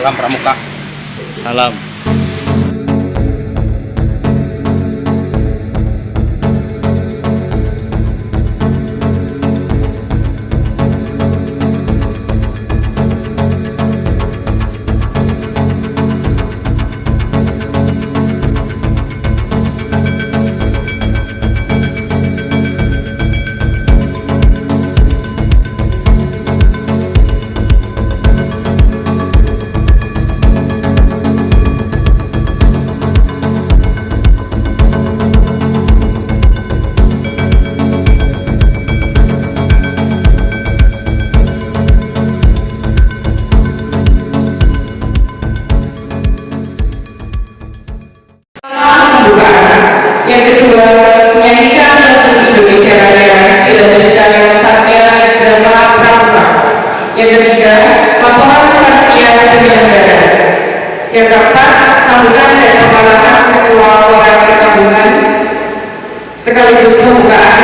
Salam Pramuka. Salam. Yang kedua, menyanyikan lagu Indonesia Raya dilanjutkan Satya Drama Pramuka. Yang ketiga, laporan panitia penyelenggara. Yang keempat, sambutan dan pengarahan Ketua Forum Pertambungan sekaligus pembukaan.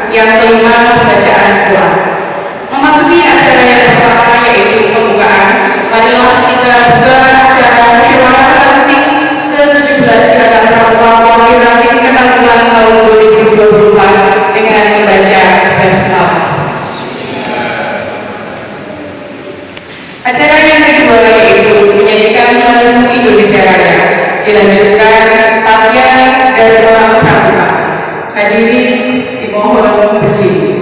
Yang kelima, pembacaan doa. Memasuki acara yang pertama yaitu pembukaan, marilah kita buka acara musyawarah tertib ke-17 Gerakan Pramuka Mewakili Ketampilan tahun 2024 dengan membaca basmalah. Acara yang kedua yaitu menyanyikan lagu Indonesia Raya dilanjutkan Satya Drama Pramuka. Hadirin dimohon berdiri.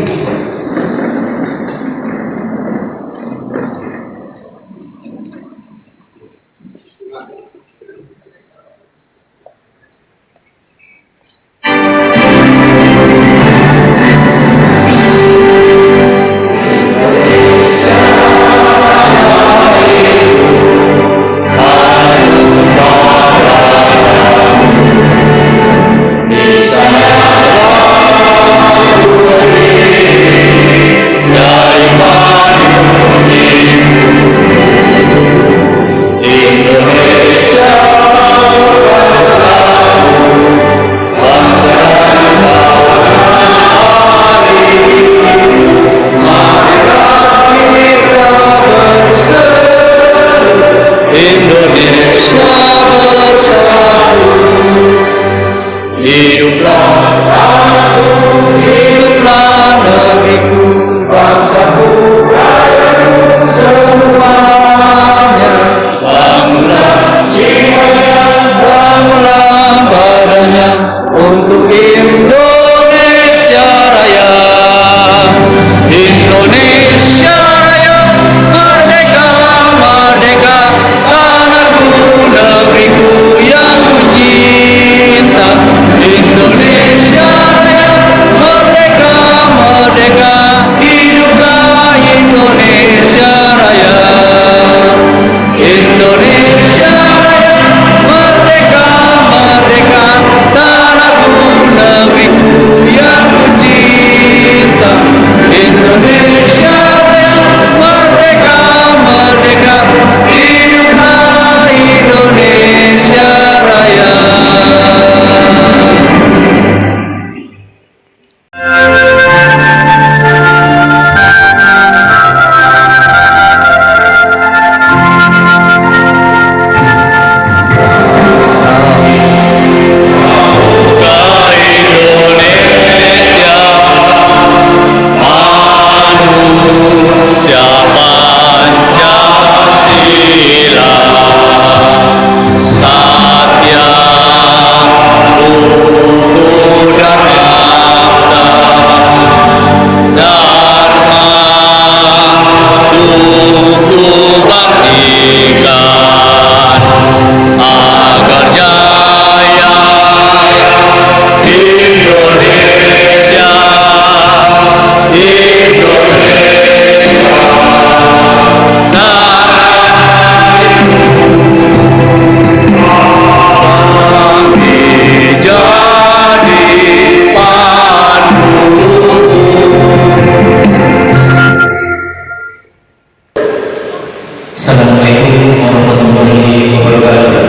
Assalamualaikum warahmatullahi wabarakatuh.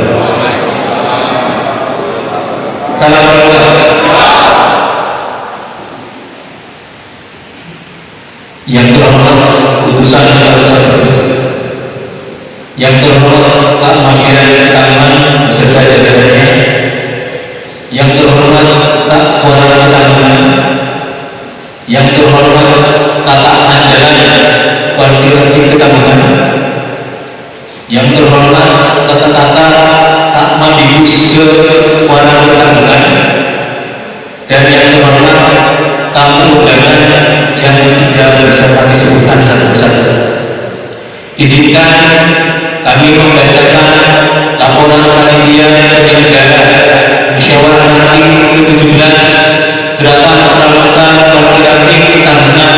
Yang terhormat utusan Raja Bagus yang terhormat Kak Magiran Taman beserta jajarannya, yang terhormat Kak Kuala Ketanggungan, yang terhormat Kakak Anjalan Kuala Ketanggungan, yang terhormat kakak-kakak Kak Madius Kuala Ketanggungan, dan yang terhormat tamu undangan yang tidak bisa kami sebutkan satu persatu. Izinkan kami membacakan laporan panitia penyelenggara musyawarah ranting ke-17 Gerakan Pramuka Parti Ranting Ketanggungan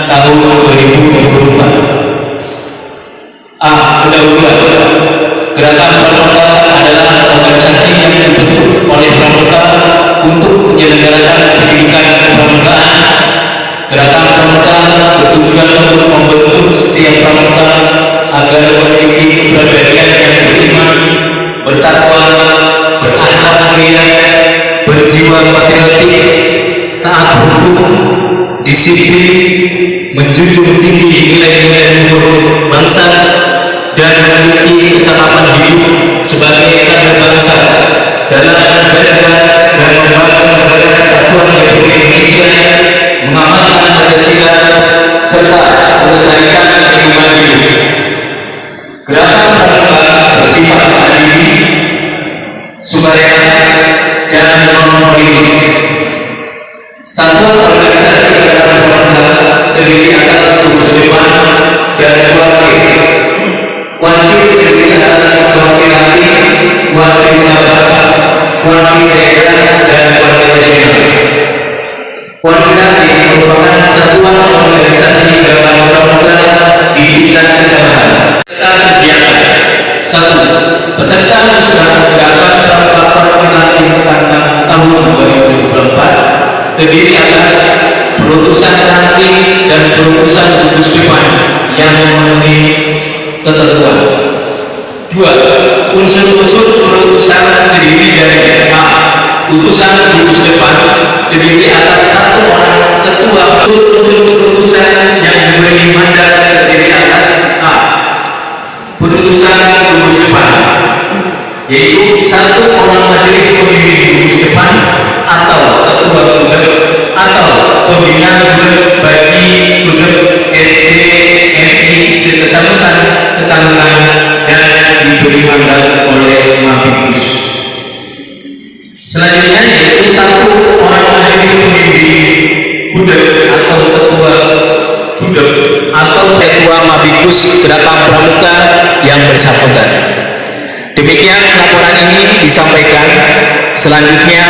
tahun 2024. A. Pendahuluan. Gerakan Pramuka adalah organisasi yang dibentuk oleh Pramuka untuk menyelenggarakan pendidikan kepramukaan. Gerakan Pramuka bertujuan untuk membentuk setiap pramuka agar memiliki kepribadian yang beriman, bertakwa, berakhlak mulia, berjiwa patriotik, taat hukum, disiplin, menjunjung tinggi nilai-nilai luhur bangsa, dan memiliki kecakapan hidup sebagai kader bangsa dalam menjaga dan membangun negara kesatuan Republik Indonesia, mengamalkan Pancasila serta melestarikan lingkungan hidup. Gerakan Pramuka bersifat mandiri, sukarela, dan non-politis. Satuan organisasi Gerakan Pramuka terdiri atas gugus depan dan wakil. Wakil terdiri atas wakil ranting, wakil cabang, wakil daerah, dan wakil nasional. Wakil ranting merupakan satuan organisasi Gerakan Pramuka di tingkat kecamatan. Kegiatan 1. Peserta musrah Gerakan Pramuka Parti Ranting Ketanggungan tahun 2024 terdiri atas perutusan ranting dan perutusan gugus depan yang memenuhi ketentuan. 2. Unsur-unsur perutusan terdiri dari A. Utusan gugus depan terdiri atas 1 orang ketua. Unsur perutusan yang diberi mandat terdiri atas A. Perutusan gugus depan, yaitu 1 orang majelis pembimbing gugus depan atau ketua grup atau pembina grup bagi grup SD MI sekecamatan Ketanggungan dan diberi mandat oleh Mabibus. Selanjutnya yaitu 1 orang majelis pembimbing budak atau ketua budak atau ketua Mabibus Gerakan Pramuka yang bersangkutan. Demikian laporan ini disampaikan. Selanjutnya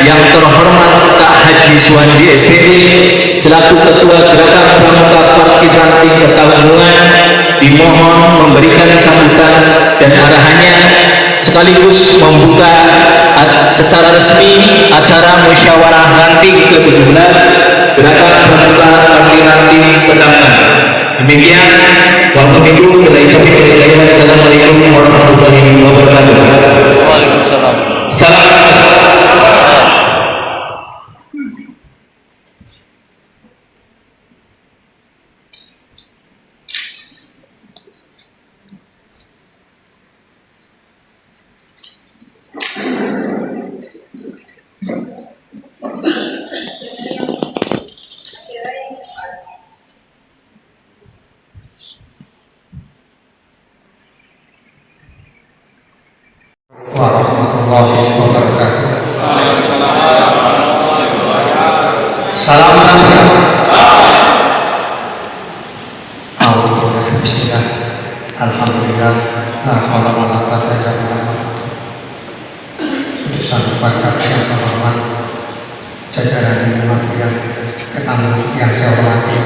yang terhormat Kak Haji Suwandi SPD selaku Ketua Gerakan Pramuka Parti Ranting Ketanggungan dimohon memberikan sambutan dan arahannya sekaligus membuka secara resmi acara musyawarah ranting ke-17 Gerakan Pramuka Parti Ranting Ketanggungan. Demikian, Wassalamualaikum warahmatullahi wabarakatuh. Waalaikumsalam. Salam. Warahmatullahi wabarakatuh. Salam Pramuka. Alhamdulillah, bismillah, alhamdulillah, la haula wala quwwata illa billah. Utusan upacara yang terhormat, jajaran pimpinan Ketanggungan yang saya hormati,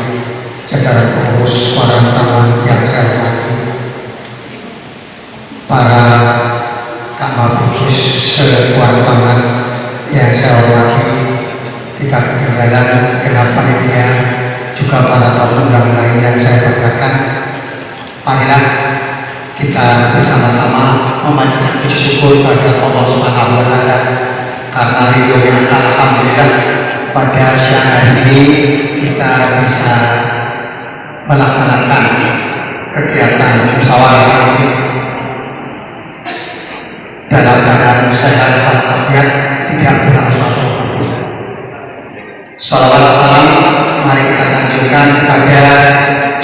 jajaran pengurus Waran Taman yang saya hormati, para Kak Mabibus sekuat teman yang saya hormati, tidak ketinggalan segenap panitia, juga para tamu undangan lain yang saya banggakan. Marilah kita bersama-sama memanjatkan puji syukur pada Allah Subhanahu wa Ta'ala karena ridhonya alhamdulillah pada siang hari ini kita bisa melaksanakan kegiatan musyawarah ranting dalam keadaan sehat walafiat, tidak kurang suatu apapun. Salawat salam mari kita sanjungkan kepada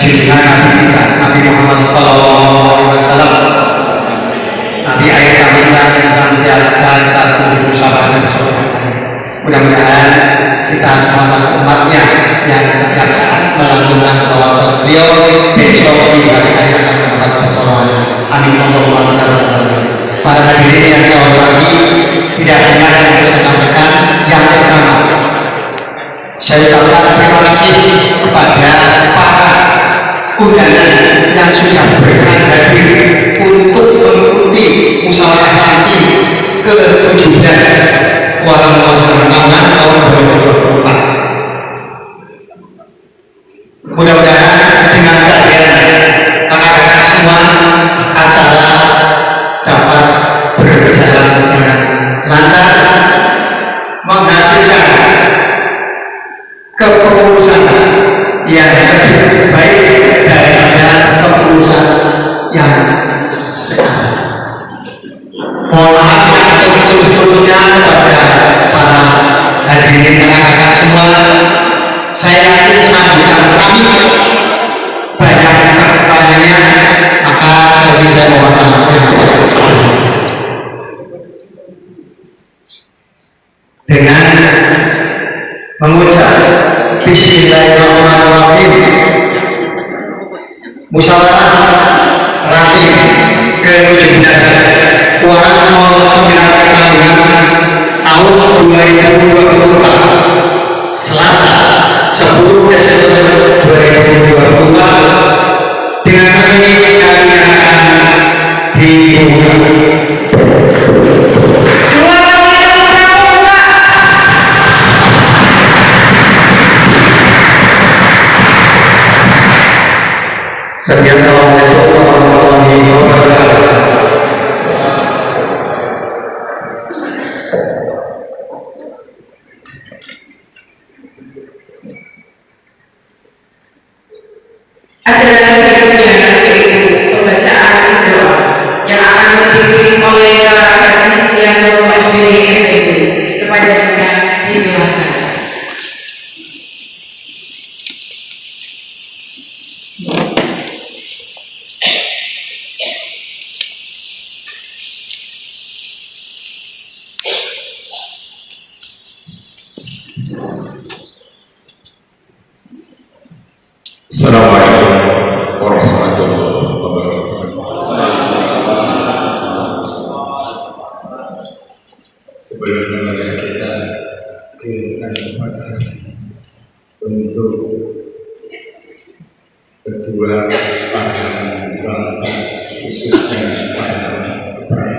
junjungan Nabi kita, Nabi Muhammad SAW, Nabi air zaman yang dan sahabat bersama. Mudah-mudahan kita semua umatnya yang setiap saat melantunkan salawat kepada beliau besok di hari akhirat akan mendapat pertolongan. Amin Allahumma ya rabbal alamin. Para hadirin yang saya hormati, tidak banyak yang bisa saya sampaikan. Yang pertama, saya ucapkan terima kasih kepada para undangan yang sudah berkenan hadir untuk mengikuti musyawarah santi ke-17 Kuala Lumpur tahun 2024. Mudah-mudahan dengan kehadiran kakak-kakak semua, acara dapat berjalan dengan lancar, menghasilkan kepengurusan yang lebih baik daripada kepengurusan yang sekarang. Mohon maaf yang terus-terusnya kepada para hadirin kakak-kakak semua. Saya yakin sambutan kami banyak kekurangannya, maka bagi saya mohon maaf dengan mengucap Bismillahirrahmanirrahim. Musyawarah rating ke-17 Kuala Lumpur tahun 2024 Selasa 10 Desember 2022 dengan ini kami akan dibuka. Sekian Assalamualaikum warahmatullahi wabarakatuh. Acara berikutnya yaitu pembacaan doa yang akan dipimpin oleh Kakak Haji Stianto Masbiri FPB. Kepada kita disilakan. Assalamualaikum warahmatullahi wabarakatuh. Sebelum memulai kita kirimkan untuk berjuang pahlawan bangsa, khususnya pahlawan perang.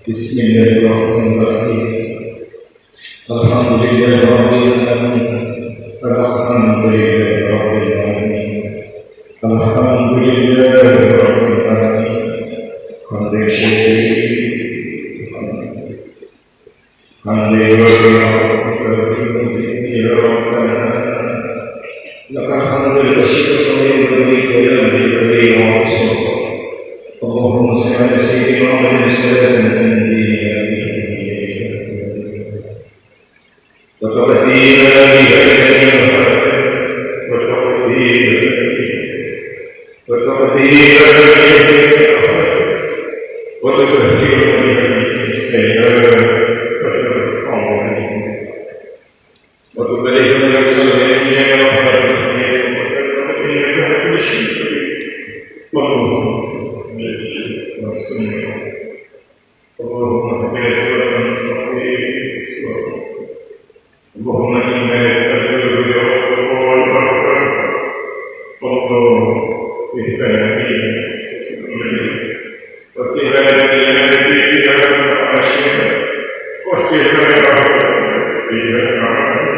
Bismillahirrahmanirrahim. Alhamdulillahirabbil alamin. Alhamdulillahirabbil alamin. Alhamdulillahirabbil alamin. Hamdan syukur. Lakal hamdul syukur lillahi ta'ala bil Allahumma shalli ala sayyidina Muhammad sehingga berfungsi. Waktu berikan yang selanjutnya pada اللهم إنا نستغفرك يا رب والغفر اللهم سهل وسهل التي فيها المعاشر وسهل فيها المعاشر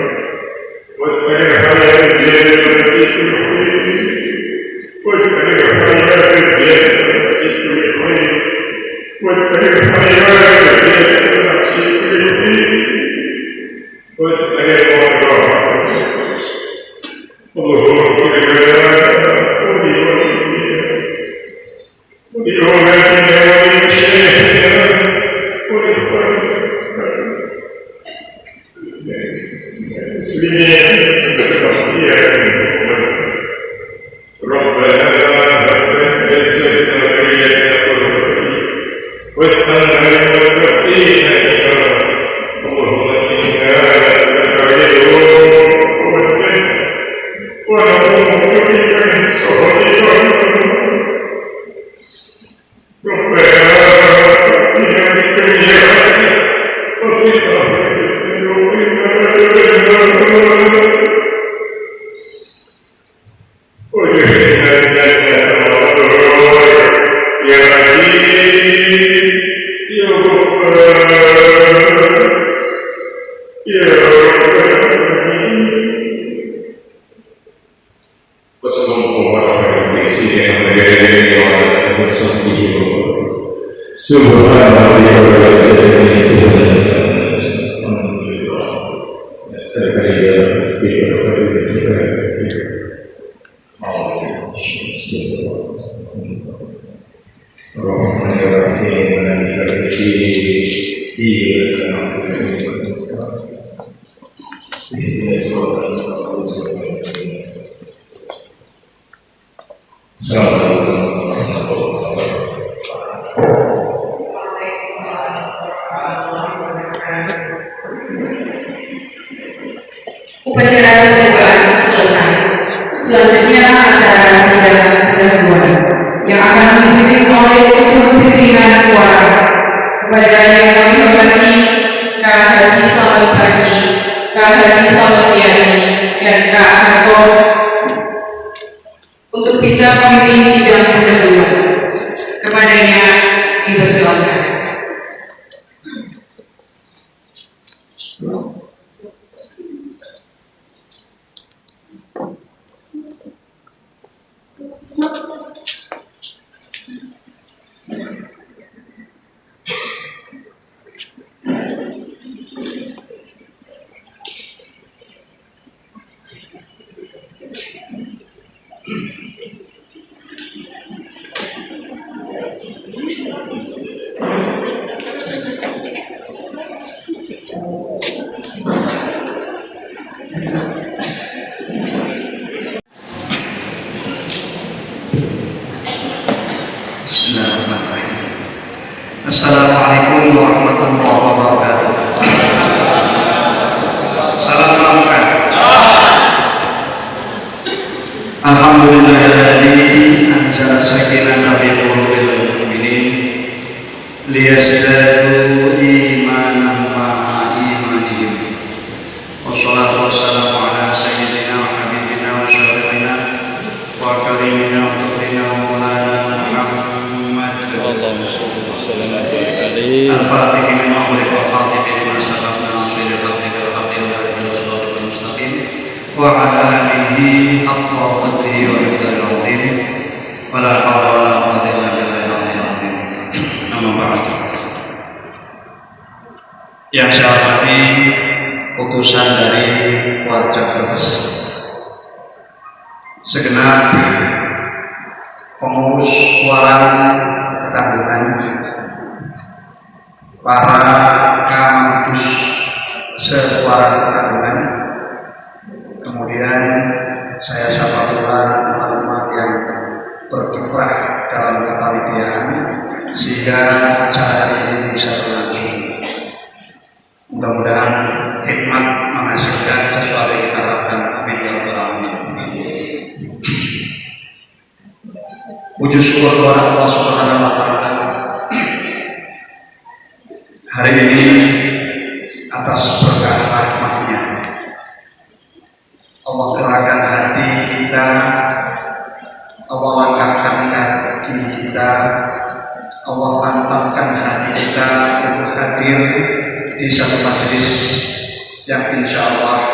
واسأل الحياة زيادة في كل خير واسأل الحياة زيادة في كل خير واسأل الحياة زيادة في كل خير واسأل الله اللهم اغفر لنا ولأولادنا ولمشايخنا ولإخواننا المسلمين ربنا هب لنا أزواجنا وذريتنا قرة أعين واجعلنا للمتقين إماما اللهم إنا نسألك اليوم والجنة ونعوذ بك من سخط جهنم ربنا آتنا في الدنيا حسنة وفي الآخرة حسنة وقنا عذاب النار وادخلنا الجنة والنار يا عزيز يا غفار يا رب العالمين وصلى الله على سيدنا محمد وعلى آله وصحبه وسلم سبحان ربك رب العزة عما يصفون الحمد لله نستعين الرحمن الرحيم مالك الدين إياك نعبد وإياك نستعين اهدنا الصراط المستقيم صراط الذين أنعمت Upacara pembukaan selesai. Selanjutnya acara sidang pendahuluan yang akan dipimpin oleh unsur pimpinan keluarga. Kepada yang kami hormati Kak Haji Selamat Pagi, Kak Haji Selamat Yani, dan Kak Harko untuk bisa memimpin sidang pendahuluan. Kepadanya dipersilakan. Bismillahirrahmanirrahim. Assalamualaikum warahmatullahi wabarakatuh. Salam pramuka. Alhamdulillahilladzi anzala sakinata fi qulubil mu'minin liyazdadu imanan ma'a imanihim. Wassalatu wassalamu ala sayyidina wa habibina wa syafi'ina wa karimina wa tufrina wa maulana Muhammad الفاتح لما أغلق والخاتم لما سبق ناصر الحق بالحق والهادي إلى صراطك المستقيم وعلى آله حق قدره ومقداره العظيم ولا حول ولا قوة إلا بالله العلي العظيم. أما بعد. Yang saya hormati utusan dari Warja Brebes, segenap pengurus Waran Ketanggungan, para Kamabus se-Waran Ketanggungan, kemudian saya sapa pula teman-teman yang berkiprah dalam kepanitiaan sehingga acara hari ini bisa berlangsung Mudah-mudahan khidmat menghasilkan sesuatu yang kita harapkan. Amin ya rabbal alamin. Puji syukur kepada Allah Subhanahu wa taala hari ini atas berkah rahmat-Nya. Allah gerakan hati kita, Allah langkahkan kaki kita, Allah mantapkan hati kita untuk hadir di satu majelis yang insya Allah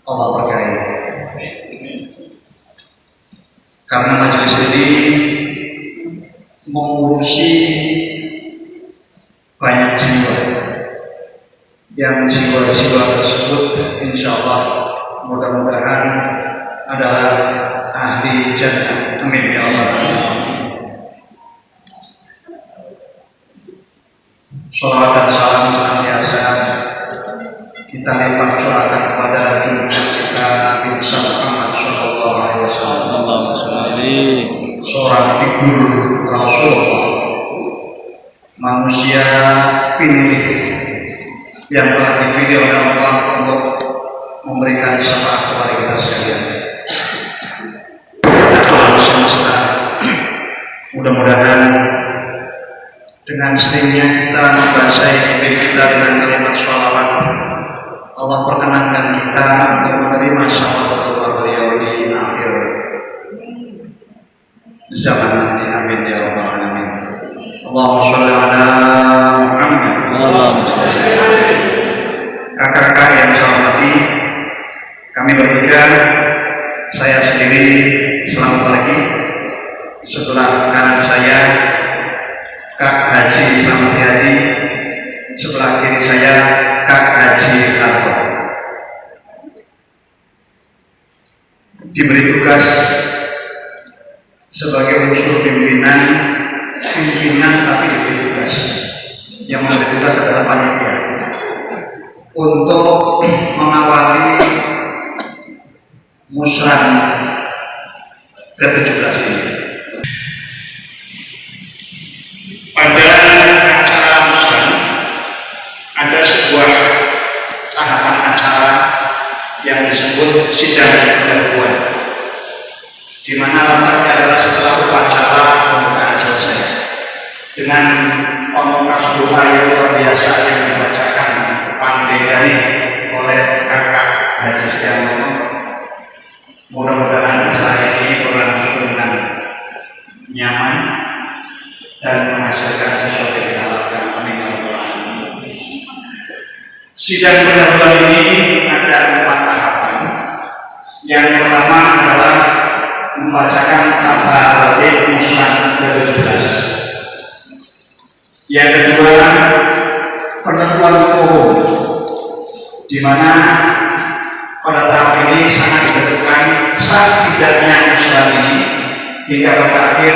Allah berkahi. Karena majelis ini mengurusi banyak jiwa, yang jiwa-jiwa tersebut insya Allah mudah-mudahan adalah ahli jannah. Amin ya rabbal alamin. Salawat dan salam senantiasa kita limpah curahkan kepada junjungan kita Nabi Muhammad Sallallahu Alaihi Wasallam, seorang figur Rasulullah, manusia pinilih yang telah dipilih oleh Allah untuk memberikan syafaat kepada kita sekalian. Alam semesta, mudah-mudahan dengan seringnya kita membasahi bibir kita dengan kalimat sholawat, Allah perkenankan kita untuk menerima syafaat beliau di akhir zaman nanti. Amin ya rabbal alamin. Allahumma sholli ala Muhammad. Kakak-kakak yang saya hormati, kami bertiga, saya sendiri selamat pagi. Sebelah kanan saya Kak Haji Slamet Riyadi, sebelah kiri saya Kak Haji Harto. Diberi tugas sebagai unsur pimpinan tapi diberi tugas. Yang memberi tugas adalah panitia untuk mengawali musran ke-17 ini. Pada acara musran ada sebuah tahapan acara yang disebut sidang pendahuluan, di mana letaknya adalah setelah upacara pembukaan selesai dengan pamungkas doa yang luar biasa yang dibacakan pandegani oleh kakak Haji Setiawan. Mudah-mudahan acara ini berlangsung dengan nyaman dan menghasilkan sesuatu yang kita harapkan. Amin ya rabbal alamin. Sidang pendahuluan ini ada 4 tahapan. Yang pertama adalah membacakan tata tertib musran ke-17. Yang kedua, penentuan quorum, di mana pada tahap ini sangat ditentukan saat tidaknya musran ini hingga pada akhir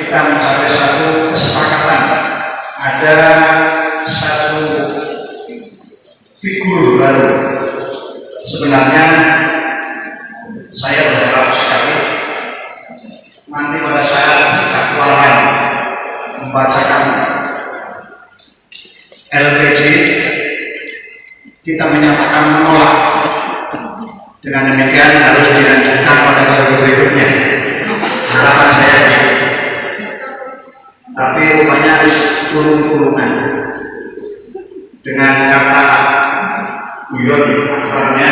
kita mencapai satu kesepakatan, ada satu figur baru. Sebenarnya saya berharap sekali nanti pada saat dakwaran membacakan LPG kita menyatakan menolak, dengan demikian harus dilanjutkan pada periode berikutnya. Harapan saya gitu. Tapi rupanya harus kurung-kurungan dengan kata guyon aturannya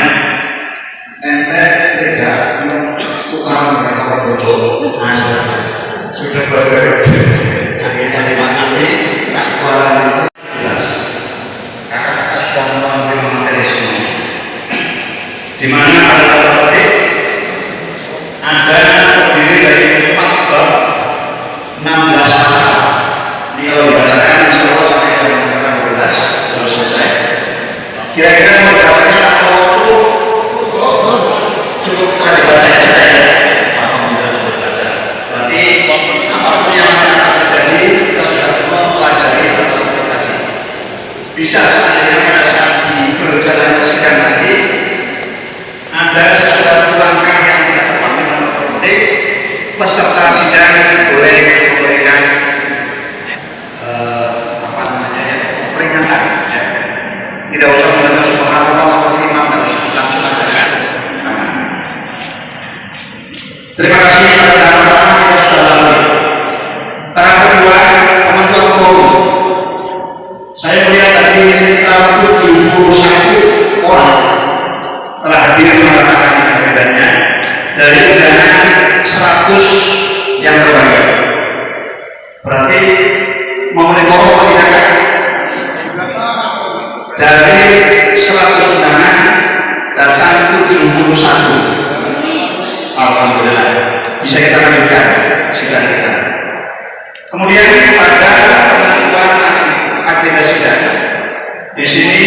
ente tidak tukaran dengan orang bodoh. Sudah berperiode akhirnya dimaknai dakwaran itu jelas. Kakak-kakak sudah mengambil materi semua, di mana pada tata tertib ada terdiri dari 4 bab 16 pasal. Dia dibacakan insya Allah sampai jam 12 baru selesai. Kira-kira mau bacanya atau cukup kali baca saja ya? Berarti apapun yang akan terjadi kita sudah semua pelajari tata tertib tadi. Bisa seandainya pada saat di perjalanan sidang nanti ada sesuatu langkah yang tidak tepat dengan tata tertib, peserta sidang boleh memberikan peringatan ya, Tidak usah mendengar subhanallah atau imam, langsung aja. Terima kasih pada pertama kita sudah lalui. Tahap kedua, penentuan quorum. Saya melihat tadi sekitar 71 orang telah hadir mengatakan kebedaannya dari undangan 100 yang terbanyak. Berarti memenuhi quorum atau tidak kan? Dari 100 undangan datang 71. Alhamdulillah, bisa kita lanjutkan sidang kita. Kemudian pada penentuan agenda sidang, di sini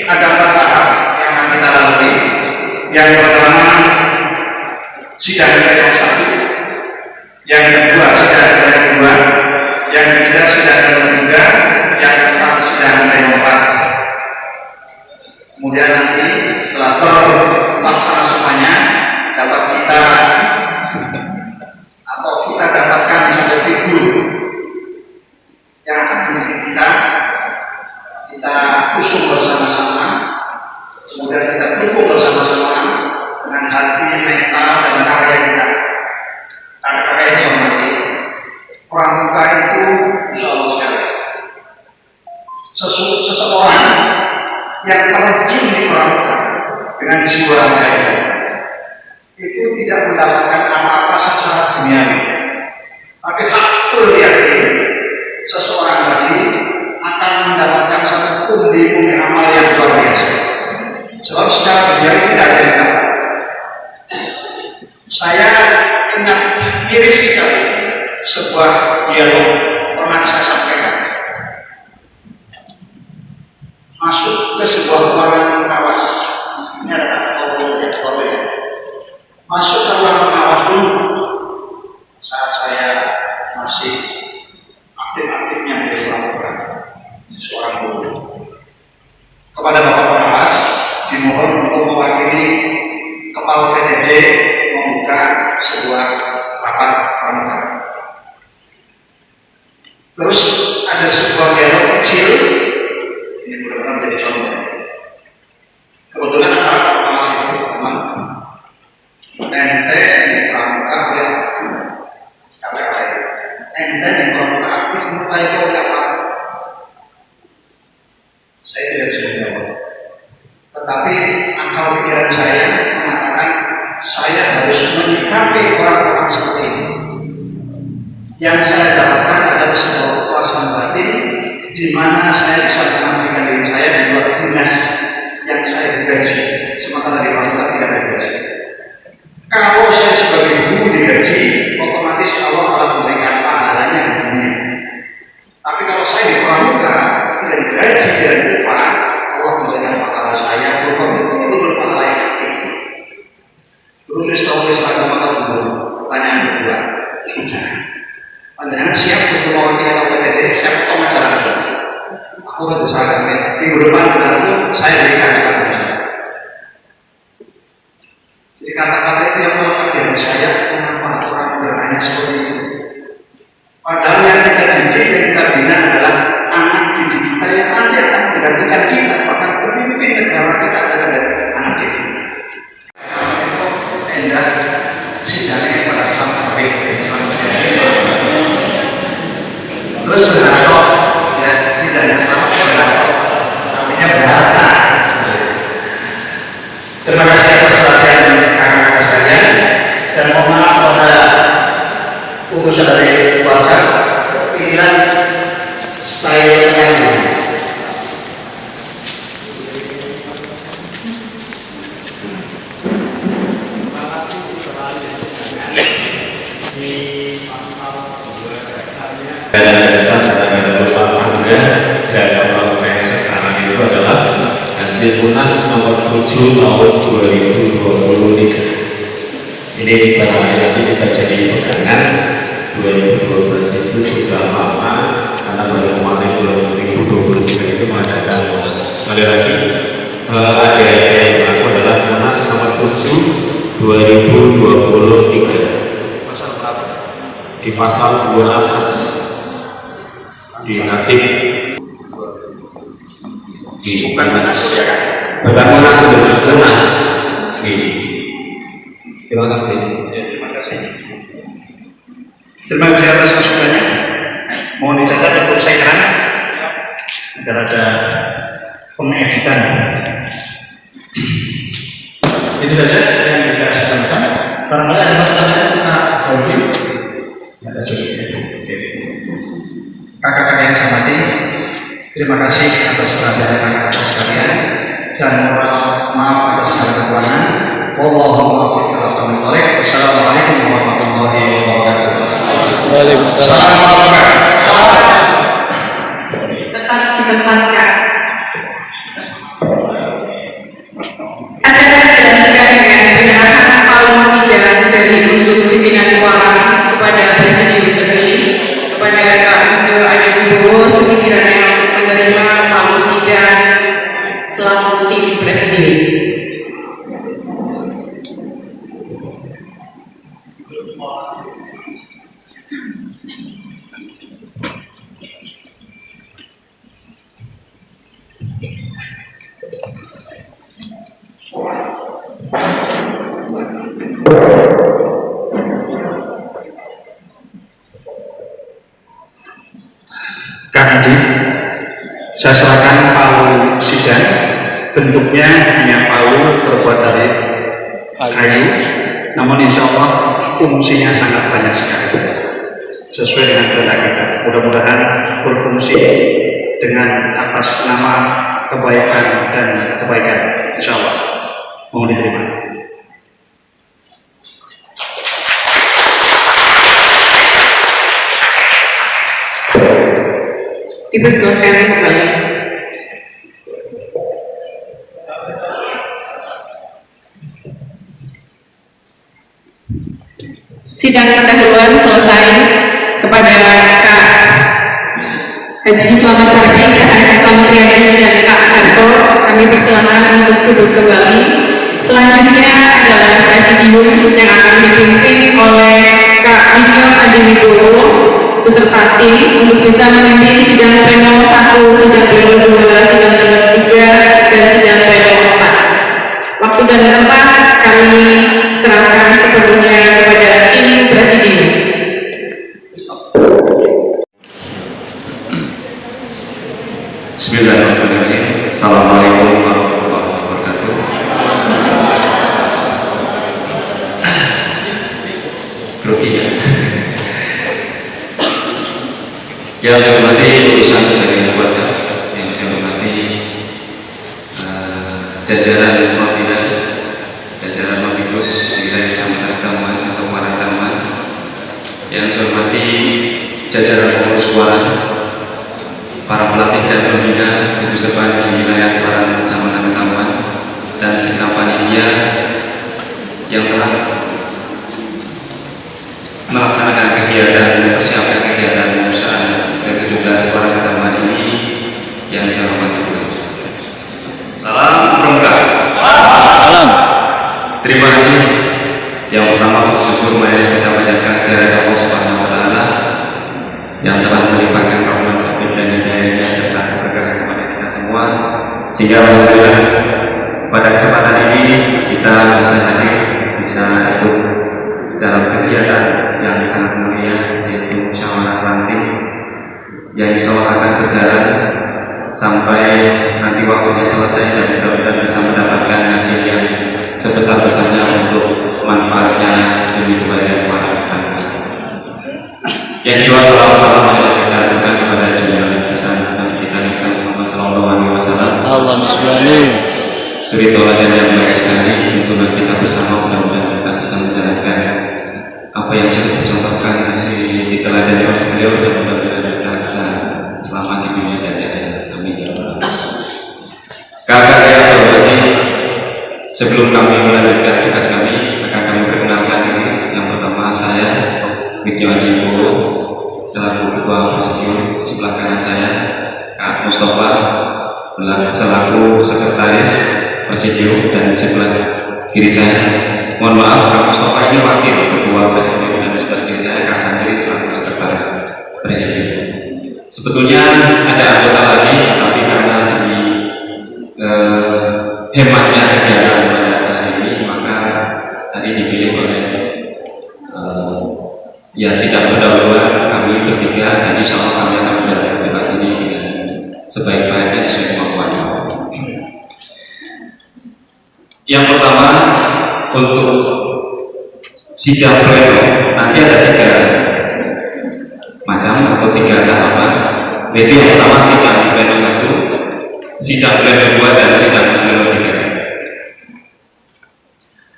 ada 4 tahap yang akan kita lalui. Yang pertama sidang pleno 1, yang kedua sidang pleno 2, yang ketiga sidang pleno 3, yang keempat sidang pleno 4. Kemudian nanti setelah terlaksana semuanya, dapat kita atau kita dapatkan satu figur yang akan memimpin kita usung bersama-sama, kemudian kita dukung bersama-sama dengan hati, mental, dan karya kita. Karena karya yang saya hormati, pramuka itu insya Allah sekali seseorang yang terjun di pramuka dengan jiwa yang itu tidak mendapatkan apa-apa secara duniawi, tapi hakul yakin seseorang tadi akan mendapatkan satu pundi-pundi amal yang luar biasa. Sebab secara duniawi tidak ada yang dapat. Saya ingat miris sekali sebuah dialog pernah saya sampaikan. Masuk ke sebuah ruangan pengawas. Ini adalah masuk ke ruang pengawas dulu saat saya masih aktif-aktifnya menjadi pramuka, seorang guru. Kepada Bapak Pengawas dimohon untuk mewakili Kepala PTD membuka sebuah rapat pramuka. Terus ada sebuah dialog kecil, ini mudah-mudahan menjadi contoh. Kebetulan anak pengawas itu teman ente di pramuka ya, kata-kata ente di pramuka aktif muka itu oleh apa? Saya tidak bisa menjawab, tetapi akal pikiran saya mengatakan saya harus menyikapi orang-orang seperti ini. Yang saya dapatkan adalah sebuah kepuasan batin di mana saya bisa mengabdikan diri saya di luar dinas yang saya digaji, sementara di pramuka tidak ada gaji. Kalau saya sebagai guru digaji, otomatis Allah akan memberikan pahalanya di dunia. Tapi kalau saya di pramuka tidak digaji, tidak diupah, Allah memberikan pahala saya berupa betul-betul pahala yang hakiki. Terus tulis agama dulu. Pertanyaan kedua, sudah. Panjenengan siap untuk mewakili PTD, siap atau masalah sudah? Aku udah seragam minggu depan berlangsung, saya berikan seragam. Jadi kata-kata itu yang melekat di hati saya, kenapa orang bertanya seperti itu? Padahal yang kita didik, yang kita bina adalah anak didik kita yang nanti akan menggantikan kita, bahkan pemimpin negara kita adalah dari anak didik kita. Endah sidangnya pada sampai terus berharap ya tidak hanya sama berharap, tapi berharap. Terima kasih atas perhatian kakak-kakak sekalian dan mohon maaf pada urusan dari keluarga keinginan style yang dan dasar dan berupa tangga dan apa yang sekarang itu adalah hasil Munas nomor 7 tahun 2023. Ini barangkali nanti bisa jadi pegangan. 2012 itu sudah lama karena baru kemarin 2023 itu mengadakan Munas. Sekali lagi ada yang aku adalah Munas nomor 7 2023 di pasal 2 atas di Natib Bukan Munaslup ya kan? Bukan Munaslup, Munas. Terima kasih. Ya, terima kasih. Terima kasih atas masukannya. Mohon dicatat untuk saya kerana agar ada pengeditan. Itu saja yang bisa saya sampaikan. Barangkali ada pertanyaan Pak Alvin. Ada cukup. Kakak-kakak yang saya hormati, terima kasih atas perhatian kakak-kakak sekalian dan maaf atas segala kekurangan. Wallahumma a'lam. Assalamualaikum warahmatullahi wabarakatuh. Waalaikumsalam. Tetap ditempatkan. Acara dilanjutkan dengan penyerahan palu sidang dari unsur pimpinan keuangan kepada Presiden terpilih, kepada Pak Widodo Adipuro sekiranya menerima palu sidang selaku tim Presiden. Kang Adi, saya serahkan palu sidang. Bentuknya hanya palu terbuat dari kayu, namun insya Allah fungsinya sangat banyak sekali. Sesuai dengan kehendak kita, mudah-mudahan berfungsi dengan atas nama kebaikan dan kebaikan, insya Allah. Mohon diterima. Dipersilakan kembali. Sidang pendahuluan selesai. Kepada Kak Haji Selamat Hardi, Kak Haji Selamat Riyadi dan Kak Harto, kami persilakan untuk duduk kembali. Selanjutnya adalah presidium yang akan dipimpin oleh Kak Widodo Adipuro beserta tim untuk bisa memimpin sidang pleno 1, sidang pleno 2, sidang pleno 3, dan sidang pleno 4. Waktu dan tempat kami serahkan sepenuhnya kepada tim presidium. Bismillahirrahmanirrahim. Assalamualaikum warahmatullahi wabarakatuh. Grogi ya. Yang saya hormati urusan dari keluarga, yang saya hormati jajaran Mabina, jajaran Mabidus wilayah Kecamatan Taman atau Marang, yang saya hormati jajaran pengurus keuangan, para pelatih dan pembina Ibu Sepan di wilayah Marang Kecamatan Taman, dan segenap panitia yang telah melaksanakan kegiatan, mempersiapkan kegiatan perusahaan ke-17 Marang Taman ini yang saya hormati. Salam Rongga. Salam. Terima kasih. Yang pertama bersyukur marilah kita panjatkan kehadirat Allah Subhanahu wa taala yang telah melimpahkan rahmat taufik dan hidayahnya serta keberkahan kepada kita semua, sehingga alhamdulillah pada kesempatan ini kita bisa hadir, bisa ikut dalam kegiatan yang sangat mulia, yaitu musyawarah ranting yang insya Allah akan berjalan sampai nanti waktunya selesai, dan mudah-mudahan bisa mendapatkan hasil yang sebesar-besarnya untuk manfaatnya demi kebahagiaan para kita. Yang kedua, salam-salam adalah kita aturkan kepada junjungan besar Nabi kita Muhammad sallallahu alaihi wasallam. Allahumma sholli. Suri teladan yang baik sekali, tuntunan kita bersama, mudah-mudahan kita bisa menjalankan apa yang sudah dicontohkan diteladani oleh beliau, dan mudah-mudahan kita bisa selamat di dunia dan di akhirat. Amin ya rabbal alamin. Kakak yang saya hormati, sebelum kami melanjutkan tugas kami, akan kami perkenalkan diri. Yang pertama, saya Widodo Adipuro selaku Ketua Presidium. Sebelah kanan saya Kak Mustafa selaku Sekretaris Presidium, dan di sebelah kiri saya, mohon maaf, Kak Mustafa ini Wakil Ketua Presidium, dan di sebelah kiri saya Kak Santri selaku Sekretaris Presidium. Sebetulnya ada anggota lagi hematnya kegiatan hari ini, maka tadi dipilih oleh ya sidang pendahuluan kami bertiga, dan insya Allah kami akan menjalankan tugas ini dengan sebaik-baiknya sesuai kemampuan. Yang pertama, untuk sidang pleno nanti ada 3 macam atau 3 tahapan. Yaitu yang pertama sidang pleno 1, sidang pleno 2, dan sidang pleno 3.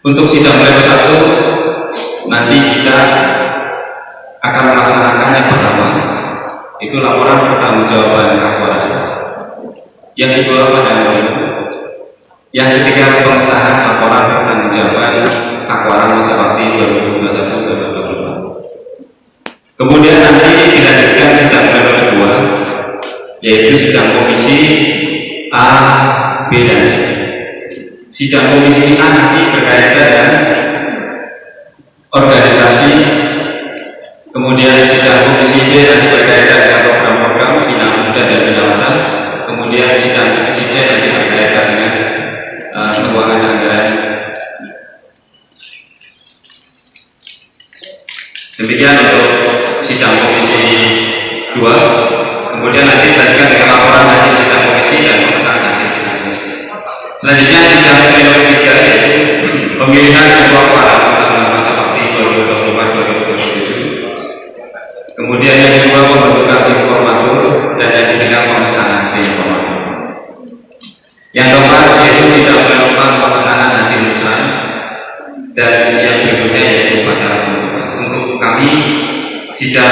Untuk sidang pleno 1 nanti kita akan melaksanakan yang pertama itu laporan pertanggungjawaban Kapolda. Yang kedua pada yang ketiga pengesahan laporan pertanggungjawaban Kapolda masa bakti 2021-2024. Kemudian nanti dilanjutkan sidang pleno kedua, yaitu sidang komisi A, B, dan C. Sidang komisi A nanti berkaitan dengan organisasi, kemudian sidang komisi B nanti berkaitan dengan program-program bina muda dan bina usaha, kemudian sidang komisi C nanti berkaitan dengan keuangan anggaran. Demikian untuk sidang komisi 2. Kemudian nanti dilanjutkan dengan laporan hasil sidang komisi dan pengesahan hasil sidang komisi. Selanjutnya sidang pleno 3 yaitu pemilihan ketua para anggota masa bakti 2024-2027. Kemudian yang kedua pembentukan tim formatur, dan yang ketiga pengesahan tim formatur. Yang keempat yaitu sidang pleno pengesahan hasil usaha, dan yang berikutnya yaitu upacara penutupan. Untuk kami sidang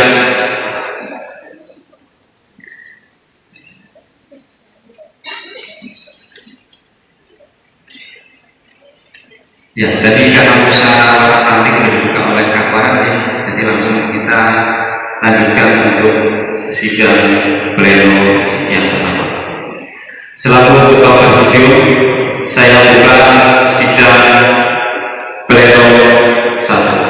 ya, tadi karena usaha nanti sudah dibuka oleh Kak Waran ya, jadi langsung kita lanjutkan untuk sidang pleno yang pertama. Selaku Ketua Presidium, saya buka sidang pleno 1.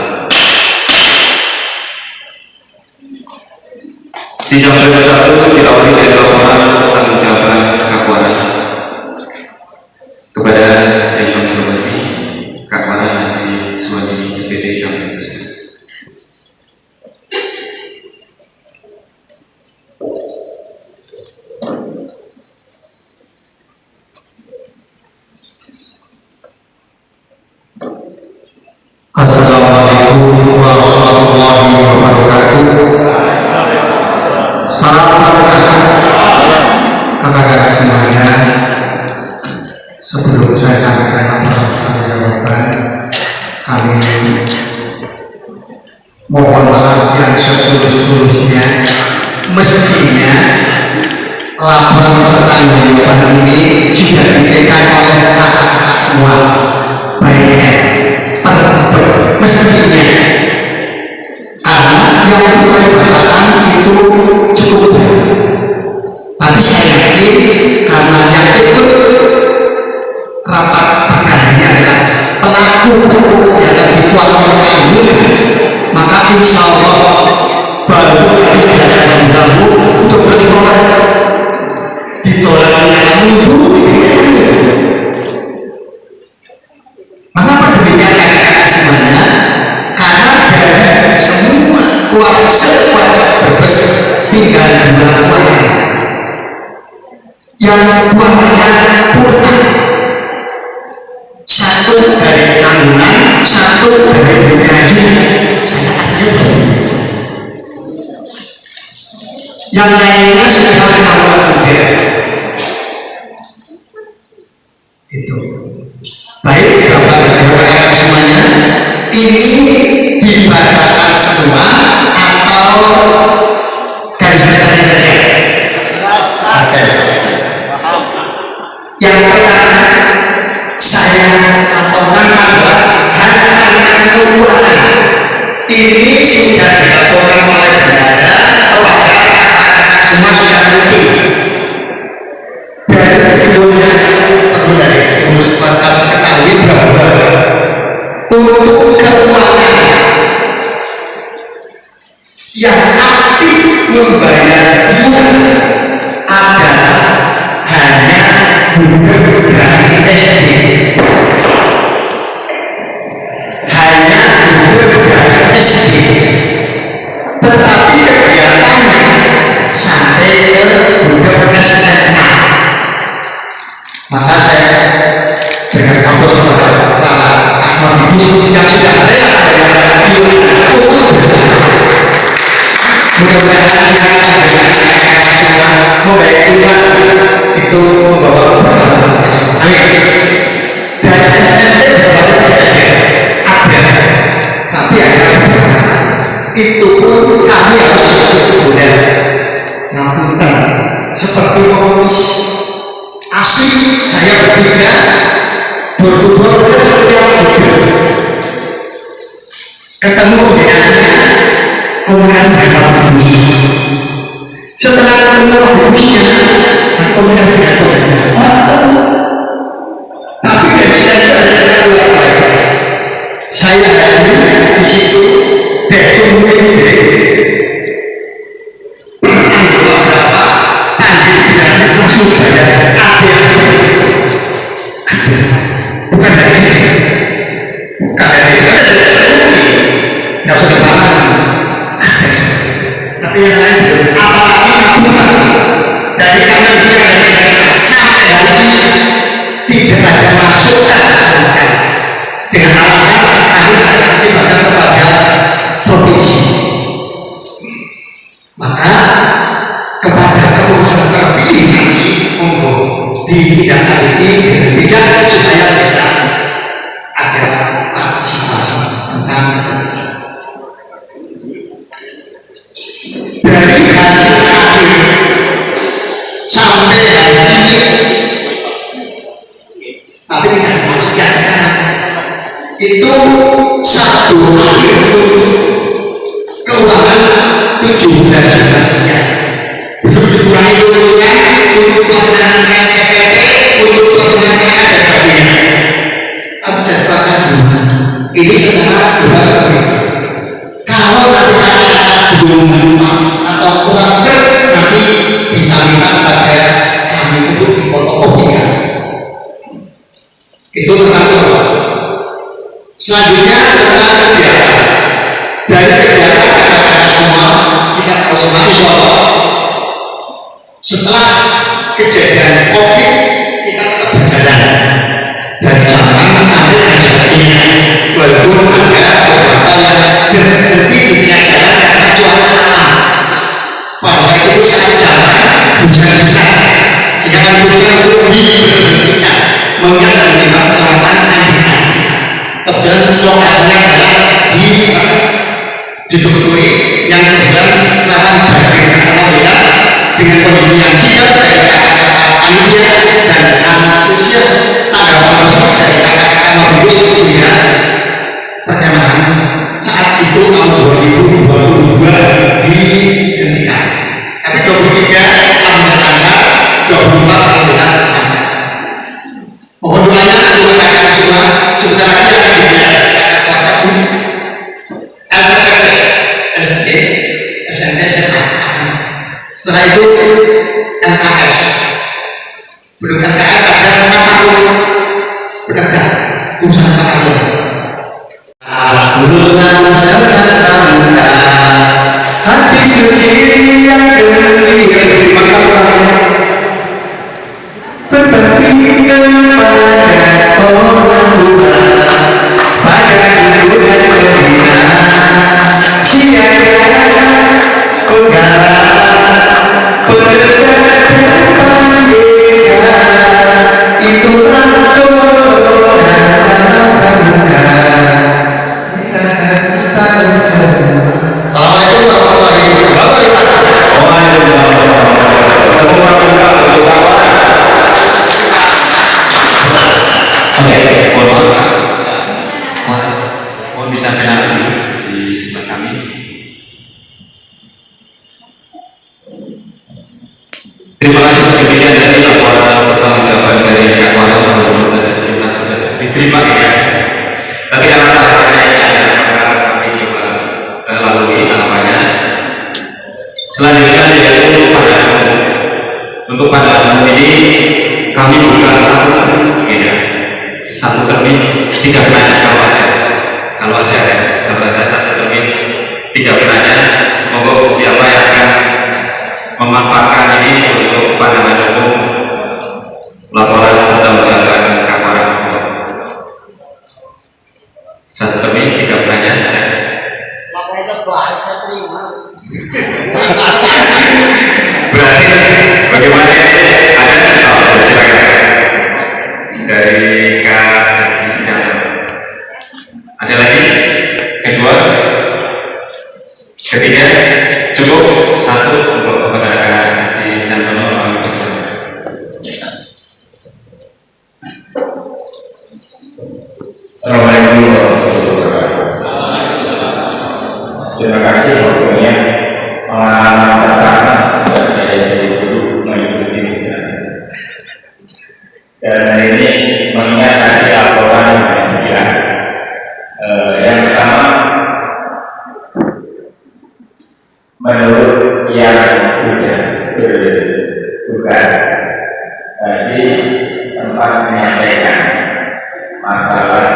Sidang pleno 1 diawali dari laporan pertanggungjawaban Kapolda. Kepada yang kami hormati Kapolda Haji Suwandi SPD kami persilakan. Assalamualaikum warahmatullahi wabarakatuh. Salam pramuka kakak-kakak semuanya. Sebelum saya sampaikan laporan pertanggungjawaban, kami mohon maaf yang setulus-tulusnya. Mestinya laporan pertanggungjawaban ini sudah diberikan oleh kakak-kakak semua, baiknya terbentuk mestinya, karena yang mulai bacaan itu cukup baik. Tapi saya yakin karena yang ikut rapat pagi ini adalah pelaku yang lebih kuasa bertanggung, maka insya Allah baru kami tidak dalam ganggu untuk ditolak yang minggu ini. Mengapa demikian kakak-kakak semuanya? Karena dari semua kuasa berbes tinggal 2 kuasa yang buahnya purna, satu dari tanggungan, satu dari bergaji. Saya artinya yang lainnya sudah melakukan udah itu. Baik Bapak dan kakak-kakak semuanya, ini dibacakan semua atau garis besarnya saja? Oke. Yang pertama saya laporkan adalah harta keuangan. Ini sudah dilaporkan oleh bendahara kepada kakak-kakak semua sudah rutin. Dan sebelumnya dari urus masalah ketahui bahwa untuk keuangan yang aktif membayar uang adalah hanya gubernur dari SD, hanya gubernur dari SD, tetapi kegiatannya sampai ke gubernur SMA. Maka saya dengan kampus kepala akademi yang sudah rela untuk bersama. Mudah-mudahan semua membaik Tuhan itu membawa amin. Dan SMP ada, tapi ada itu pun kami harus mudah. Ngapunten seperti komunis asli saya berbeda bertubuh setiap hidup ketemu dengannya komunikasi dengan bumi. Setelah ketemu buminya komunikasi dengan Tuhan. Tapi dari saya di situ langsung saya bukan dari nggak usah dimakan, tapi yang lain apalagi aku dari kami sampai hari ini tidak ada masukan dengan alasan kami nanti bakal kepada provinsi. Maka kepada keputusan terpilih nanti untuk ditindaklanjuti dengan bijak supaya bisa ada partisipasi tentang dari hasil akhir sampai hari ini. Tapi tidak menjelaskan itu satu hari untuk keuangan 17 juta sekian. Belum dikurangi lulusan untuk pelaksanaan KCPT, untuk pelaksanaan ada bagian. Ada bahkan ini sebenarnya sudah seperti itu. Kalau nanti kata-kata belum atau kurang ser, nanti bisa minta pada kami untuk fotokopikan. Itu tentang apa? Selanjutnya tentang kegiatan. Dari kegiatan kata-kata semua kita tahu semua insya setelah kejadian COVID kita tetap berjalan dari Jakarta sampai ke Jakarta, walaupun ada beberapa yang berhenti di tengah jalan karena cuaca alam. Pada saat itu saat jalan hujan besar sehingga manusia itu diberhentikan mengingat dengan keselamatan anak. Kemudian lokasinya adalah di Bukuri yang kemudian lawan bagian alhamdulillah dengan kondisi yang sigap dari kakak-kakak panitia dan antusias tanggapan tersebut dari kakak-kakak mobil sehingga perkembangan saat itu tahun 2022 dihentikan. Tapi 23 tahun tanggal 24 tahun tanggal. Mohon doanya untuk kakak-kakak semua sebentar lagi akan dilihat kakak-kakak pun SD, SMP, SMA. Setelah itu LKS. Belum LKS ada 4 tahun berdaftar urusan 4 tahun. Alhamdulillah serta hati suci yang gembira maka berbakti kepada orang tua pada ibu dan pembina siaga unggala berdekat panggilnya itulah doa dalam pramuka kita harus tahu semua. Assalamualaikum warahmatullahi wabarakatuh. Mohon bisa kenal di sebelah kami. Terima kasih demikian dari laporan pertanggungjawaban dari Kak Wara dan sebelumnya sudah diterima ya. Tapi karena kami coba lalui tahapannya. Selanjutnya yaitu untuk pada umum ini kami buka satu termin, ya. Satu termin 3 penanya kalau ada satu termin 3 penanya, monggo siapa yang akan memanfaatkan ini untuk pandangan umum laporan tentang jalan kafarat. Satu termin 3 penanya. Berarti bagaimana ada silakan dari Kak Haji Sudarno. Ada lagi? Kedua, ketiga, cukup satu untuk kepada Kak Haji Sudarno. Assalamualaikum warahmatullahi wabarakatuh. Terima kasih waktunya. Pengalaman pertama sejak saya jadi guru mengikuti misa. Dan hari ini mengingat tadi laporan yang ke-11. Yang pertama, menurut yang sudah bertugas tadi sempat menyampaikan masalah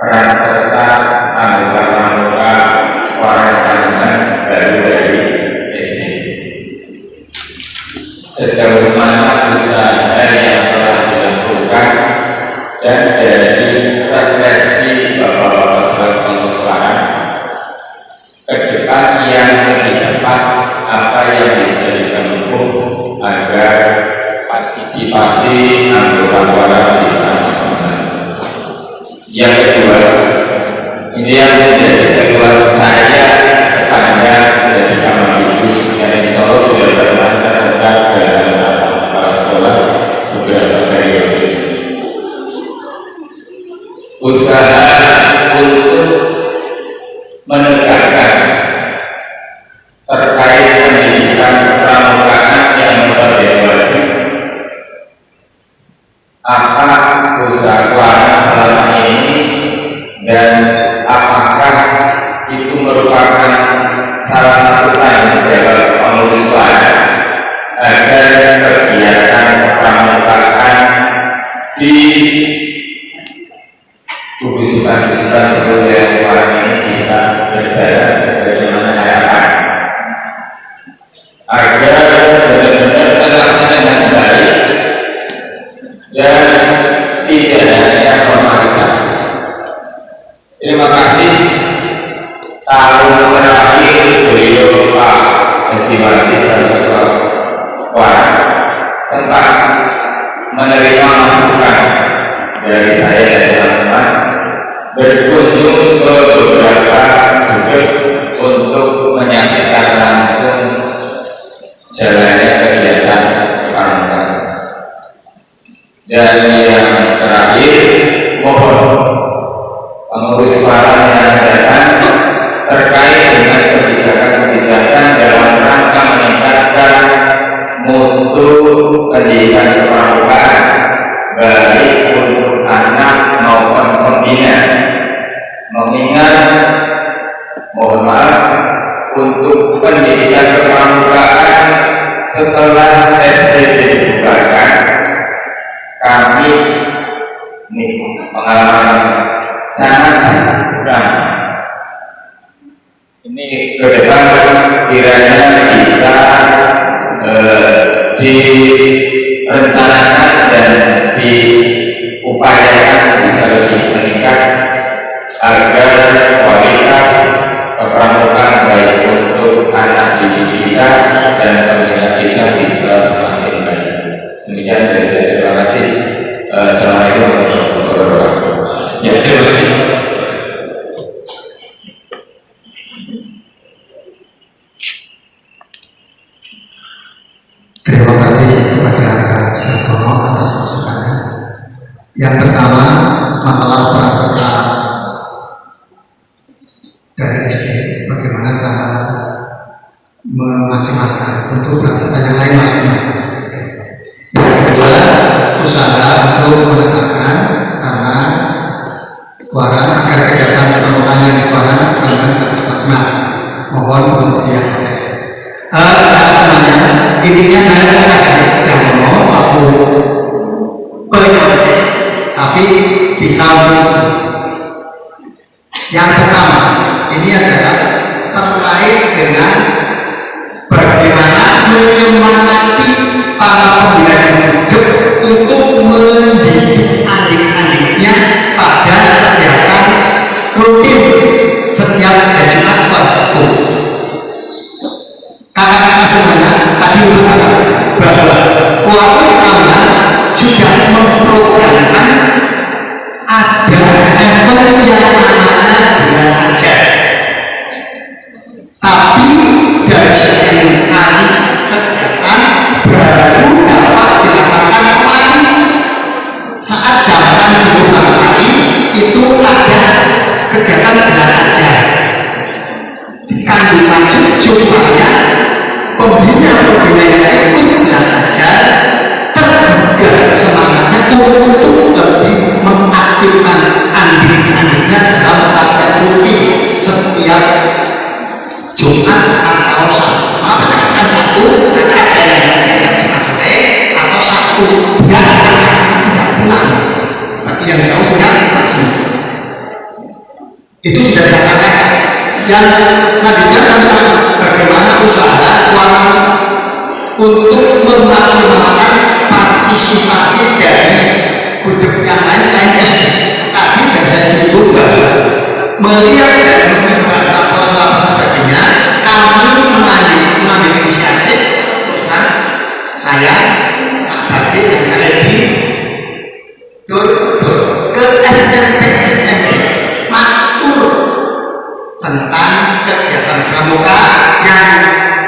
peran serta anggota warga tahunan baru dari SD. Sejauh mana usaha yang telah dilakukan dan dari refleksi Bapak-Bapak selaku pengusahaan ke depan yang lebih tepat, apa yang bisa ditempuh agar partisipasi anggota warga bisa maksimal. Yang kedua, ini yang menjadi kedua saya sepanjang jadi Kamandibus dari Solo sudah pernah terlibat dalam para sekolah beberapa periode. Usaha untuk menegakkan terkait pendidikan pramukaan yang menjadi wajib. Apa usaha keluarga selama ini dan apakah itu merupakan salah satu tanggung jawab pengurus keluarga agar kegiatan pramukaan di gugus tugas seluruh keluarga ini bisa berjalan sebagaimana harapan agar benar-benar terlaksana dengan baik dan tidak hanya formalitas. Terima kasih. Tahun terakhir beliau Pak Haji Wardi Ketua Warga sempat menerima masukan dari saya dan teman-teman berkunjung ke beberapa grup untuk menyaksikan langsung jalannya kegiatan pramukaan. Dan yang terakhir, mohon pengurus warga yang datang terkait dengan kebijakan-kebijakan dalam rangka meningkatkan mutu pendidikan kepramukaan baik untuk anak maupun pembina. Mengingat, mohon maaf, untuk pendidikan kepramukaan setelah SD dibubarkan, kami ini pengalaman sangat kurang. Ini ke depan kiranya bisa direncanakan dan diupayakan bisa lebih meningkat agar kualitas kepramukaan baik untuk anak didik kita dan pembina kita bisa semakin baik. Demikian dari saya, terima kasih. Assalamualaikum warahmatullahi wabarakatuh. Ya, terima kasih. Terima kasih kepada Kak Sudarno atas masukannya. Yang pertama, masalah peran serta dari SD, bagaimana cara memaksimalkan untuk peran serta yang lain maksudnya. Yang kedua, usaha untuk menegakkan karena keluaran agar kegiatan pramukaan yang dikeluarkan dengan maksimal. Mohon untuk diangkat. Semuanya, intinya saya Haji Sudarno selaku supaya pembina-pembina yang ikut belajar tergugah semangatnya untuk lebih mengaktifkan andil-andilnya dalam latihan rutin setiap Jumat atau Sabtu. Maka saya katakan Sabtu karena ada yang latihan Jumat sore atau Sabtu biar anak-anak tidak pulang. Berarti yang jauh sehingga langsung. Itu sudah dikatakan. Yang selanjutnya tentang bagaimana usaha keuangan untuk memaksimalkan partisipasi dari gudeg yang lain selain SD. Tadi dan saya singgung bahwa melihat dan mengenai laporan-laporan sebagainya, kami mengambil inisiatif terus terang saya tak bagi yang kalian di tur ke SMP matur tentang kegiatan pramuka yang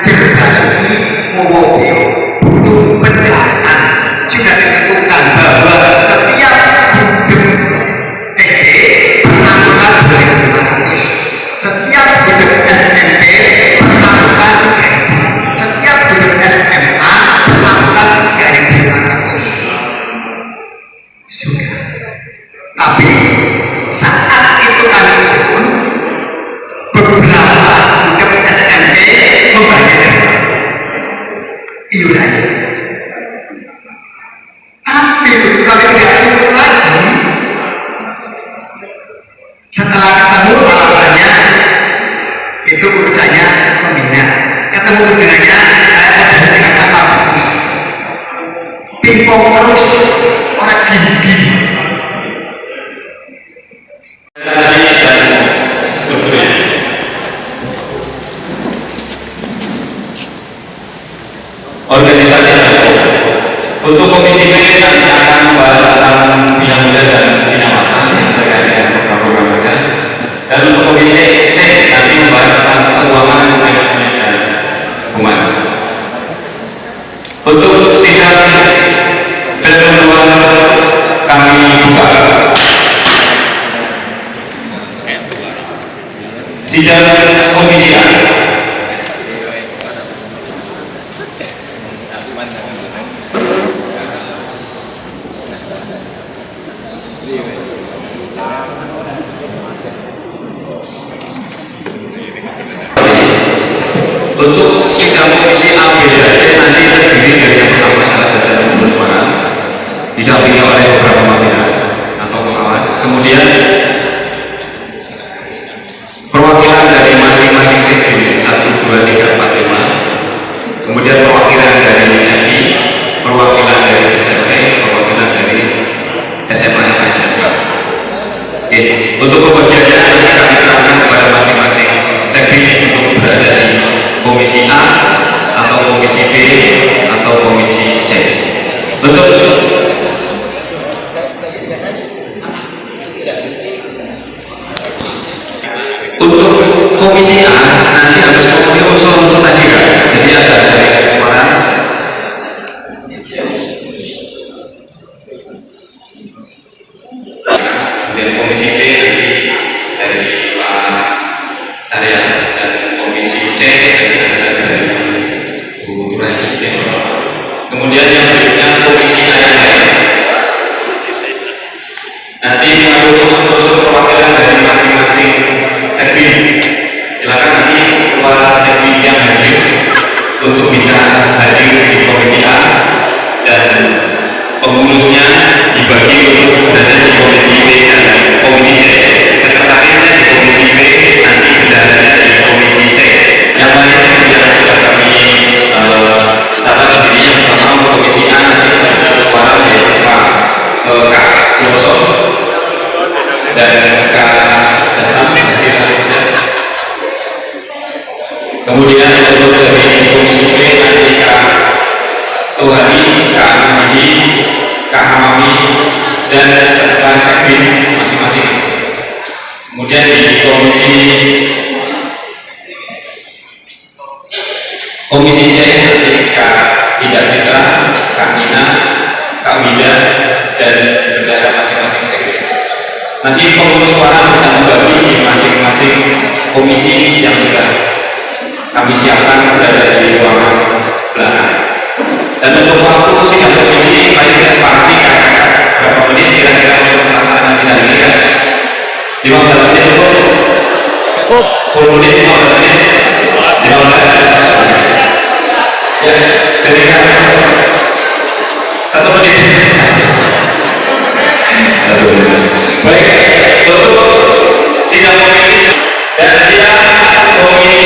berbasuki mewobio butuh pendanaan. Sudah ditentukan bahwa setiap gudeg SD pramuka 2.500, setiap gudeg SMP pramuka 3.000, setiap gudeg SMA pramuka 3.500. Sudah. Tapi saat itu kami pun beberapa gudeg SMP membayar iurannya. Tapi begitu kami tidak turun lagi, setelah ketemu alasannya itu urusannya pembina. Ketemu pembinanya saya sudah dikatakan Pak Bagus. Pingpong terus orang gini-gini. Organisasi untuk komisi B nanti akan membahas tentang bina muda dan bina masa yang terkait dengan program-program kerja, dan untuk komisi C nanti membahas tentang keuangan manajemen dan humas. Untuk sidang kedua kami buka sidang komisi A. Untuk sidang komisi A, B, dan C nanti terdiri dari yang pertama adalah jajaran pengurus suara didampingi oleh beberapa pimpinan atau pengawas, kemudian perwakilan dari masing-masing sektor 1, 2, 3, 4, 5, kemudian perwakilan dari MI, perwakilan dari SMP, perwakilan dari SMA, SMK. Oke, untuk pembagiannya nanti kami serahkan kepada masing-masing sektor untuk berada di komisi A atau komisi B atau komisi C. Betul. Untuk komisi A nanti harus memenuhi unsur-unsur tadi kan. Jadi ada dari orang dan komisi B nanti dari Pak Carya, dan komisi C dari Bu Rani. Kemudian yang berikutnya komisi A yang lain nanti mengambil unsur-unsur perwakilan dari masing-masing segmen. Silakan nanti kepada segmen yang hadir untuk bisa hadir di komisi A, dan pengurusnya dibagi untuk berada di komisi B dan komisi C. Sekretarisnya di komisi B nanti berada di komisi C. Yang lainnya yang sudah kami catat di sini. Yang pertama untuk komisi A nanti ada suara dari Kak Suwoso dan Kak Dasam. Kemudian untuk dari komisi B nanti Kak Tuhani, Kak Hamidi, Kak Hamami, dan sekretaris sekjen masing-masing. Kemudian di komisi C nanti Kak Ida Citra, Kak Nina, Kak Wida, dan bendahara masing-masing sekjen. Nanti pengurus suara bisa membagi di masing-masing komisi yang sudah kami siapkan berada di ruangan belakang. Dan untuk waktu sidang komisi mari kita sepakati katakan berapa menit kira-kira untuk pelaksanaan sidang ini kan? 15 menit cukup? Cukup. 10 menit, 15 menit, 15. Ya, ketika 1 menit. 1 menit. Baik, untuk sidang komisi dan sidang komisi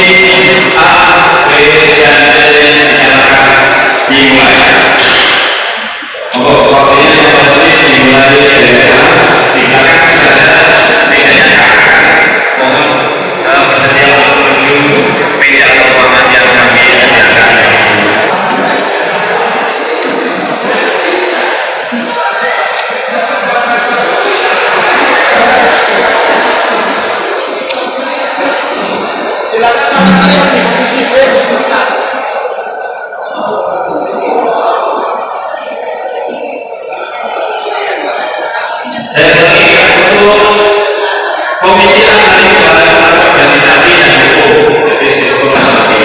A, B, dan C dinyatakan dimulai. Untuk waktunya 15 menit dimulai dari sekarang. Di belakang sudah ada mejanya kakak. Mohon bersedia untuk menuju meja atau ruangan yang kami sediakan. Dan untuk komisi ahli kepada organisasi dan hukum, jadi hukum nanti.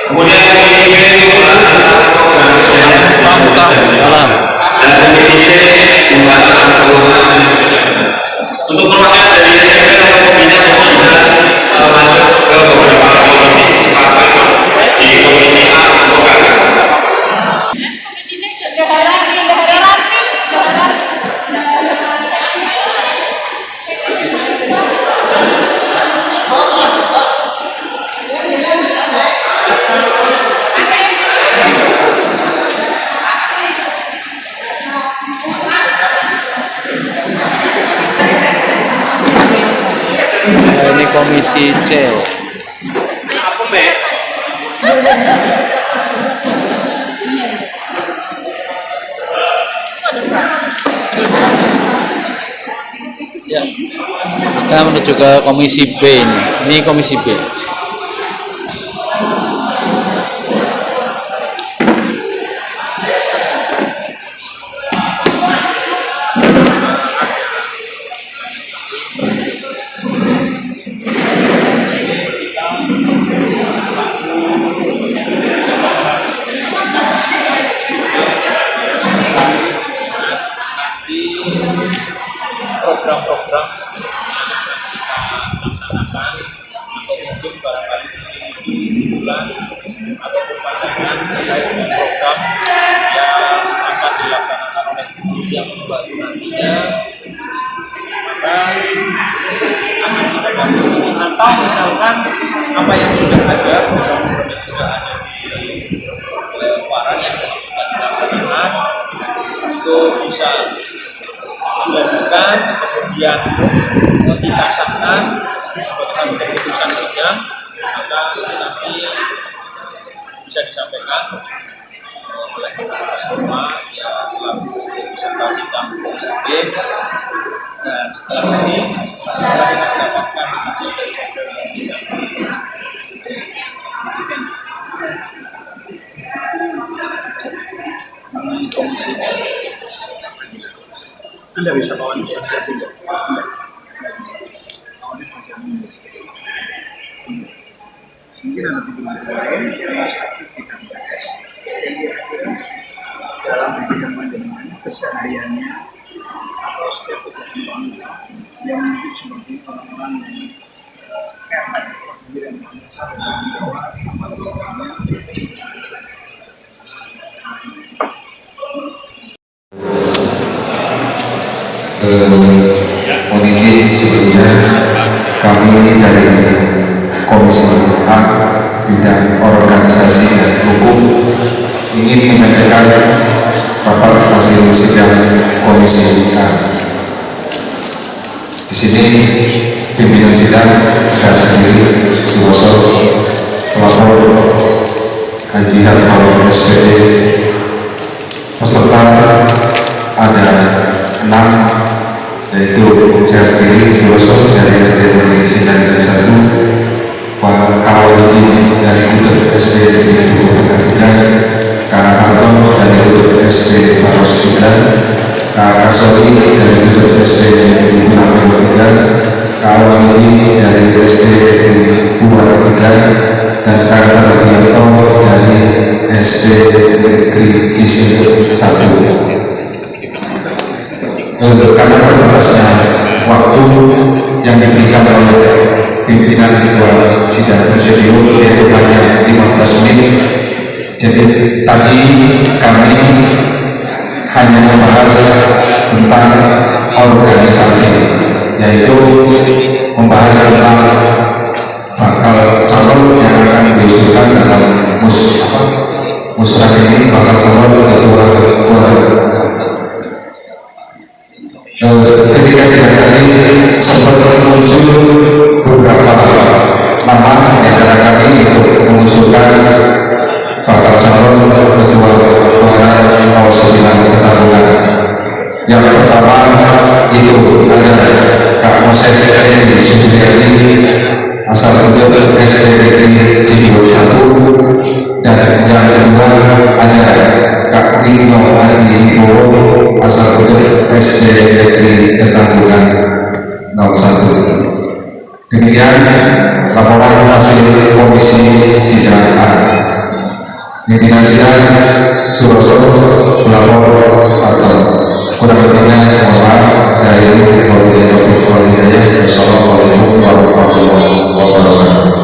Kemudian komisi B itu adalah program Pramuka Alam. dan komisi C pembahasan keuangan. Untuk perwakilan dari SMP atau pembina mohon juga masuk ke beberapa komisi di komisi A untuk kakak. Ini komisi C. Ya, kita menuju ke komisi B ini. Ini komisi B. Program-program dilaksanakan atau mungkin barangkali memiliki usulan ataupun pandangan terkait dengan program yang akan dilaksanakan oleh guru yang membantu nantinya, maka akan kita bahas di sini. Atau misalkan apa yang sudah ada, program-program yang sudah ada di Waran yang sudah dilaksanakan itu bisa dilanjutkan, kemudian kita sahkan sebagai satu keputusan sidang, maka nanti bisa disampaikan oleh kita semua ya selaku peserta sidang komisi B. Dan setelah ini kita mendapatkan hasil dari sidang Ini komisi B. Anda bisa bawa ini. Mungkin ada hubungan lain yang masih aktif di KPS dan kira-kira dalam bidang kesehariannya atau setiap kegiatan yang muncul seperti orang-orang yang karena kemudian ada tanggung jawab apa-apanya. Mohon izin sebelumnya kami dari Komisi A bidang organisasi dan hukum ingin menyampaikan rapat hasil sidang Komisi A. Di sini pimpinan sidang saya sendiri Suwoso, pelapor Haji Hartawan SPD, peserta ada 6, yaitu saya sendiri Suwoso dari SD Negeri Sindang 1, Pak Kawali dari Kutub SD Negeri Dukuh Tengah 3, Kak Harto dari Kutub SD Paros 3, Kak Kasori dari Kutub SD Negeri Pulang 3, Kak Wali dari SD Negeri Buara 3, dan Kak Hardianto dari SD Negeri Cisedur 1. Karena terbatasnya waktu yang diberikan oleh pimpinan ketua sidang presidium yaitu hanya 15 menit, jadi tadi kami hanya membahas tentang organisasi, yaitu membahas tentang bakal calon yang akan diusulkan dalam musrah ini, bakal calon ketua keluarga. Ketika sidang tadi sempat muncul beberapa nama di antara kami untuk mengusulkan bakal calon ketua keluarga 09 Petamburan. Yang pertama itu ada Kak Moses Edi Supriyadi asal usul SD Negeri Cibiut 1, dan yang kedua ada Kak Wino Adi Bowo asal usul SD Negeri Petamburan 01. Demikian laporan hasil komisi sidang A. Pimpinan sidang Suroso pelapor atau kurang lebihnya mohon maaf. Saya ini wabillahi taufiq wal hidayah. Wassalamualaikum warahmatullahi wabarakatuh.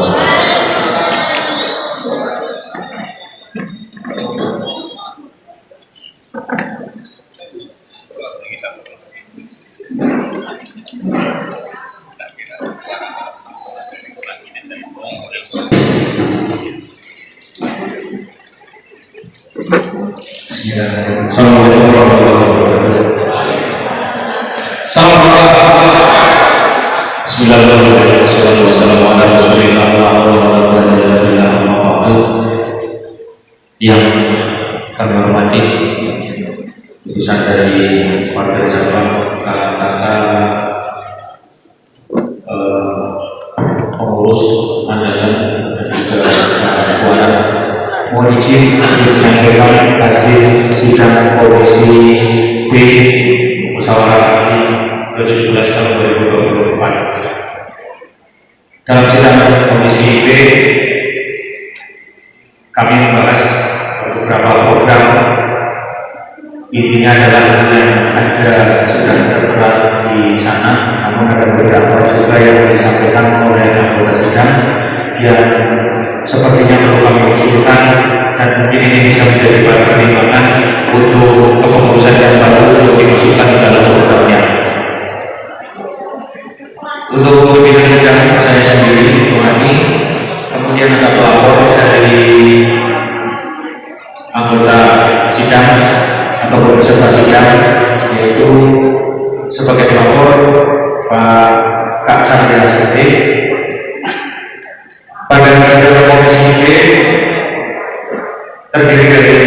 Assalamualaikum warahmatullahi wabarakatuh. Yang kami hormati putusan dari Partai Cabang kakak pengurus andalan dan juga keluarga, mohon izin untuk menyampaikan hasil sidang komisi B musyawarah ke-17 tahun 2024. Dalam sidang komisi B kami membahas beberapa program, intinya adalah yang ada sudah tertera di sana, namun ada beberapa juga yang disampaikan oleh anggota sidang yang sepertinya perlu kami usulkan dan mungkin ini bisa menjadi bahan pertimbangan untuk kepengurusan yang baru untuk dimasukkan di dalam programnya. Untuk pimpinan sidang saya sendiri, Tuani, kemudian ada pelapor dari anggota sidang atau peserta sidang, yaitu sebagai pelapor Pak Kak Chandra Sete. Pada sidang komisi B terdiri dari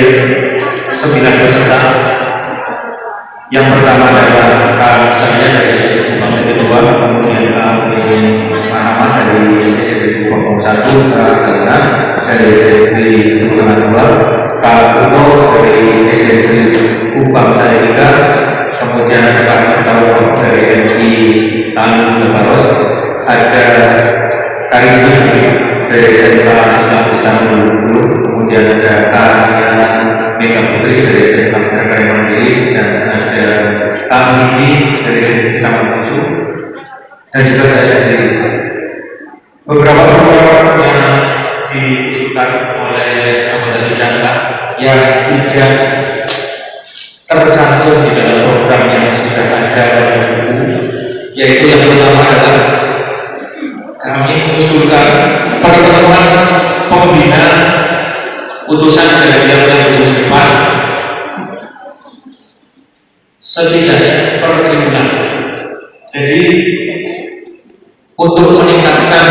9 peserta. Yang pertama adalah Kak Chandra dari SD Kedua, kemudian Kak Rahmat dari SD 01, Kak Ganda dari SD 2, Kak Kuto dari SD Kupang Sari 3, kemudian ada Kak Nurtawa dari MI Tanjung Lebaros, ada Karisma dari SMK Islam Dulu, kemudian ada Kak Mega Putri dari SMK Mereka Mandiri, dan ada Kak Midi dari SMK Taman 7, dan juga saya sendiri. Beberapa program yang diusulkan oleh anggota sidang yang tidak tercantum di dalam program yang sudah ada pada buku, yaitu yang pertama adalah kami mengusulkan pertemuan pembina utusan dari yang bermusiman setidaknya per tribulan. Jadi untuk meningkatkan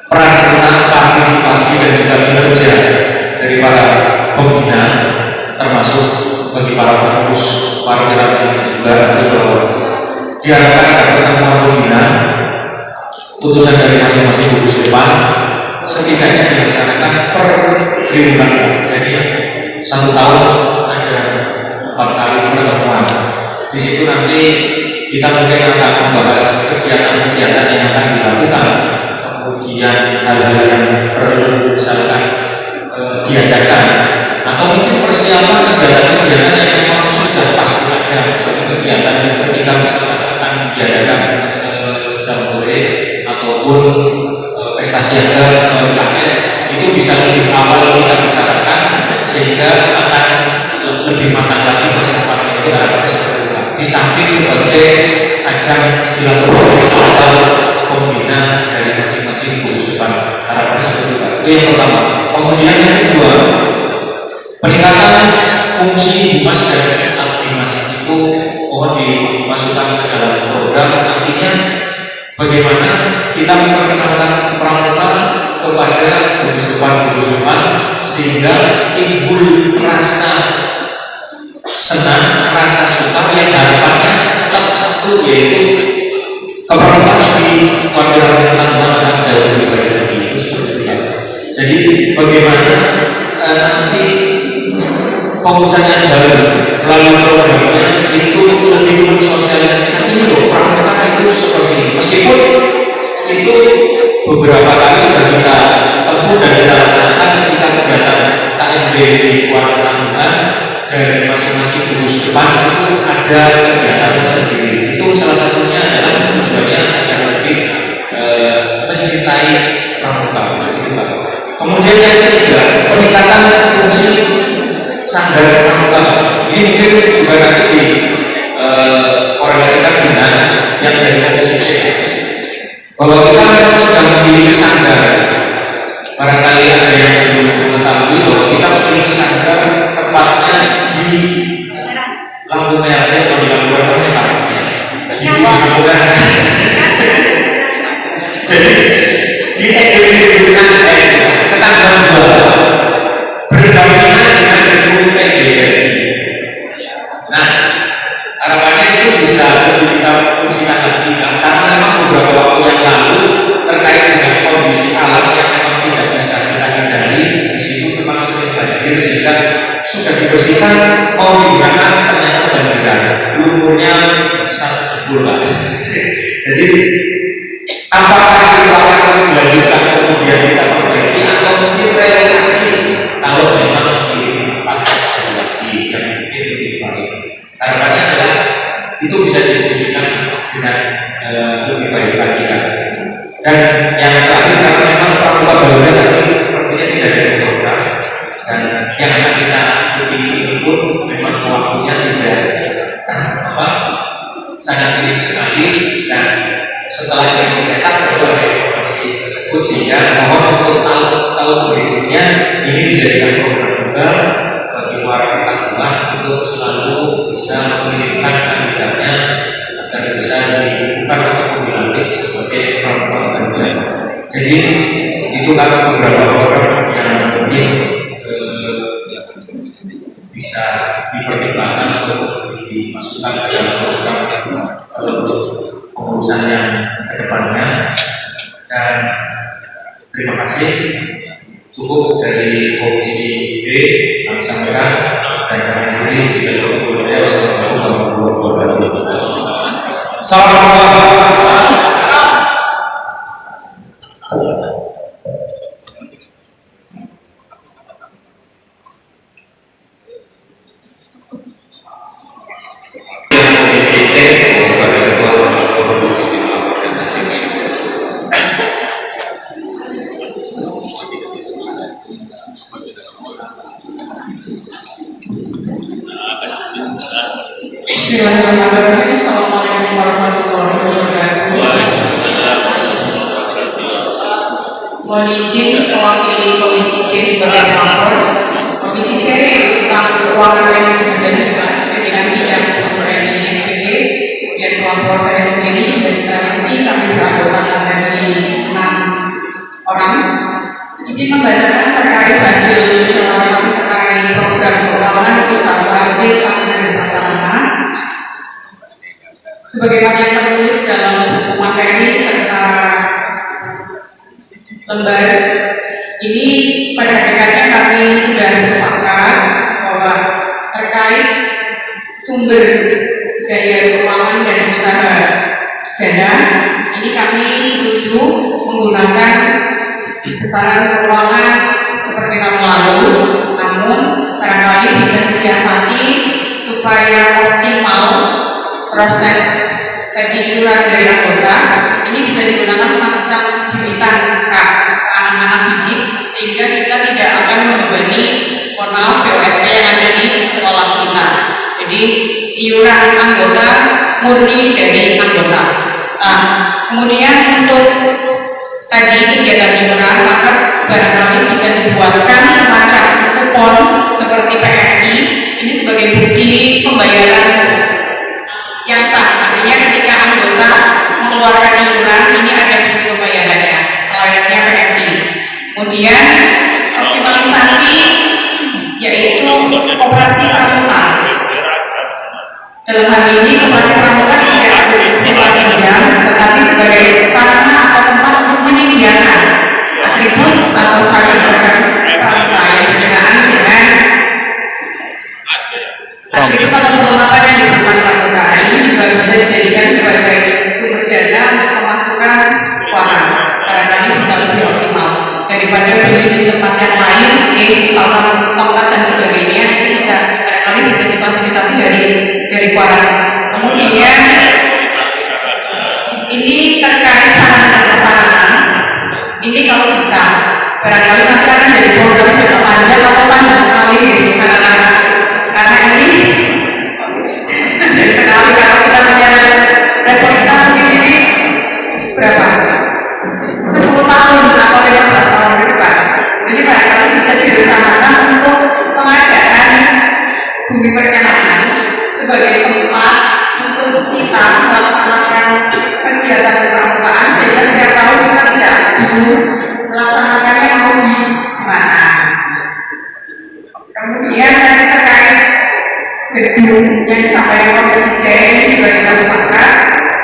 peran serta partisipasi dan juga kinerja dari para pembina, termasuk bagi para pengurus, para pelatih dan juga diharapkan ada pertemuan pembina putusan dari masing-masing gugus depan setidaknya dilaksanakan per tribulan. Jadi 1 tahun ada 4 kali pertemuan. Di situ nanti kita mungkin akan membahas kegiatan-kegiatan yang akan dilakukan, kemudian hal-hal yang perlu misalkan diadakan, atau mungkin persiapan kegiatan-kegiatan yang memang sudah pasti ada, suatu kegiatan yang ketika misalkan akan diadakan jambore ataupun pesta siaga atau KS, itu bisa lebih awal kita bicarakan sehingga akan lebih matang lagi persiapannya. Itu harapannya seperti itu. Di samping sebagai ajang silaturahmi atau pembina dari masing-masing gugus depan, harapannya seperti itu. Itu yang pertama. Kemudian yang kedua, peningkatan fungsi Dimas dan Aktimas itu mohon dimasukkan ke dalam program. Artinya bagaimana kita memperkenalkan pramuka kepada gugus depan sehingga timbul rasa senang, rasa suka yang harapannya tetap satu, yaitu kepramukaan di warga Tambang akan jauh lebih baik lagi. Seperti itu. Jadi bagaimana nanti pengusahaan baru melalui programnya itu lebih mensosialisasikan ini loh, pramuka itu seperti ini. Meskipun itu beberapa kali sudah kita tempuh dan kita laksanakan ketika kegiatan KMB di warga Tambang dari masing-masing gugus depan itu ada kegiatan sendiri. Itu salah satunya adalah tujuannya agar lebih mencintai pramuka. Kemudian yang ketiga, peningkatan fungsi sanggar pramuka. Ini mungkin juga nanti dikorelasikan dengan yang dari Komisi C, bahwa kita memang sudah memiliki sanggar. Barangkali ada yang belum mengetahui bahwa kita memiliki sanggar tepatnya di lampu merah atau di lampu merah, di lampu merah. Jadi di SDB dengan Ketanggungan berdampingan dengan gedung PGRI. Nah, harapannya itu bisa lebih kita fungsikan lagi, karena memang beberapa waktu yang lalu terkait dengan kondisi alam yang memang tidak bisa kita hindari, di situ memang sering banjir sehingga sudah dibersihkan mau digunakan ternyata kebanjiran, lumpurnya sangat bulan. Jadi apakah itu akan terus dilanjutkan kemudian kita perbaiki atau mungkin relokasi kalau memang ini tempat lagi yang mungkin lebih baik. Harapannya adalah itu bisa difungsikan dengan lebih baik lagi kan. Dan yang terakhir, karena memang pramuka bangunan tadi sepertinya tidak ada program, dan yang akan kita ikuti ini pun memang waktunya tidak sangat minim sekali, dan setelah ini dicetak baru ada informasi tersebut, sehingga mohon untuk tahun berikutnya ini dijadikan program juga bagi warga Tambang untuk selalu bisa mengirimkan kandidatnya agar bisa dibuka untuk dilantik sebagai pramuka bangunan. Jadi itu kan beberapa program yang mungkin bisa dipertimbangkan untuk dimasukkan ke dalam program untuk pengurusan yang kedepannya. Dan terima kasih, cukup dari Komisi B kami sampaikan, dan kami akhiri dengan doa. Wassalamualaikum warahmatullahi wabarakatuh. Salam. Komisi C kepada Ketua Komisi Organisasi. Bismillahirrahmanirrahim. Assalamualaikum warahmatullahi wabarakatuh. Mohon izin mewakili Komisi C sebagai pelapor. Komisi C tentang keuangan manajemen dan bebas pimpinan sidang untuk RI SPG. Kemudian pelapor saya sendiri dan sekalian kami beranggotakan dari 6 orang. Izin membacakan terkait hasil musyawarah kami terkait program keuangan usaha parkir sarana dan prasarana. Sebagaimana yang tertulis dalam buku materi serta lembar ini, pada hakikatnya kami sudah sepakat bahwa terkait sumber daya keuangan dan usaha dana ini kami setuju menggunakan besaran keuangan seperti tahun lalu, namun barangkali bisa disiasati supaya optimal proses tadi iuran dari anggota ini bisa digunakan semacam jimitan anak-anak didik, sehingga kita tidak akan membebani POSP yang ada di sekolah kita. Jadi iuran anggota murni dari anggota. Nah, kemudian untuk tadi kegiatan iuran, maka barangkali bisa dibuatkan semacam kupon seperti PMI ini sebagai bukti pembayaran yang sah. Artinya ketika anggota mengeluarkan iuran ini ada bukti pembayarannya, selayaknya PMI. Kemudian optimalisasi yaitu koperasi pramuka. Dalam hal ini koperasi pramuka tidak berfungsi jam, tetapi sebagai sarana atau tempat untuk menyediakan atribut atau seragam pramuka yang berkenaan dengan atribut atau perlengkapan yang diperlukan pramuka. Ini juga bisa dijadikan sebagai sumber dana untuk pemasukan keuangan. Barangkali bisa lebih optimal daripada beli di tempat yang lain, misalkan tongkat dan sebagainya. Ini bisa barangkali bisa difasilitasi dari keuangan. Kemudian ini terkait sarana dan prasarana. Ini kalau bisa barangkali nanti akan jadi program jangka panjang atau panjang sekali karena ini jadi sekali kalau kita punya repot kita mungkin ini berapa 10 tahun atau 15 tahun ke depan. Jadi barangkali bisa direncanakan untuk pengadaan bumi perkenalan sebagai tempat untuk kita melaksanakan kegiatan kepramukaan, sehingga setiap tahun kita tidak bingung melaksanakannya mau di mana. Kemudian nanti terkait gedung yang disampaikan Komisi C ini juga kita sepakat,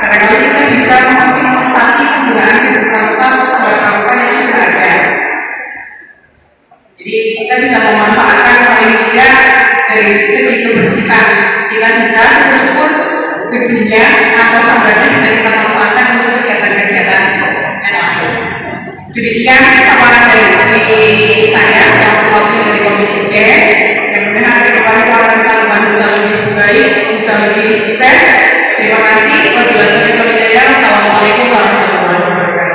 barangkali kita bisa mengoptimalisasi penggunaan gedung pramuka atau standar pramuka yang sudah ada. Jadi kita bisa memanfaatkan paling tidak dari segi kebersihan, kita bisa syukur gedungnya atau standarnya bisa kita manfaatkan untuk kegiatan-kegiatan yang lain. Demikian paparan dari saya mewakili dari Komisi C. Mudah-mudahan ke depan kita bisa lebih baik, bisa lebih sukses. Terima kasih. Wabillahi taufiq wal hidayah. Wassalamualaikum warahmatullahi wabarakatuh.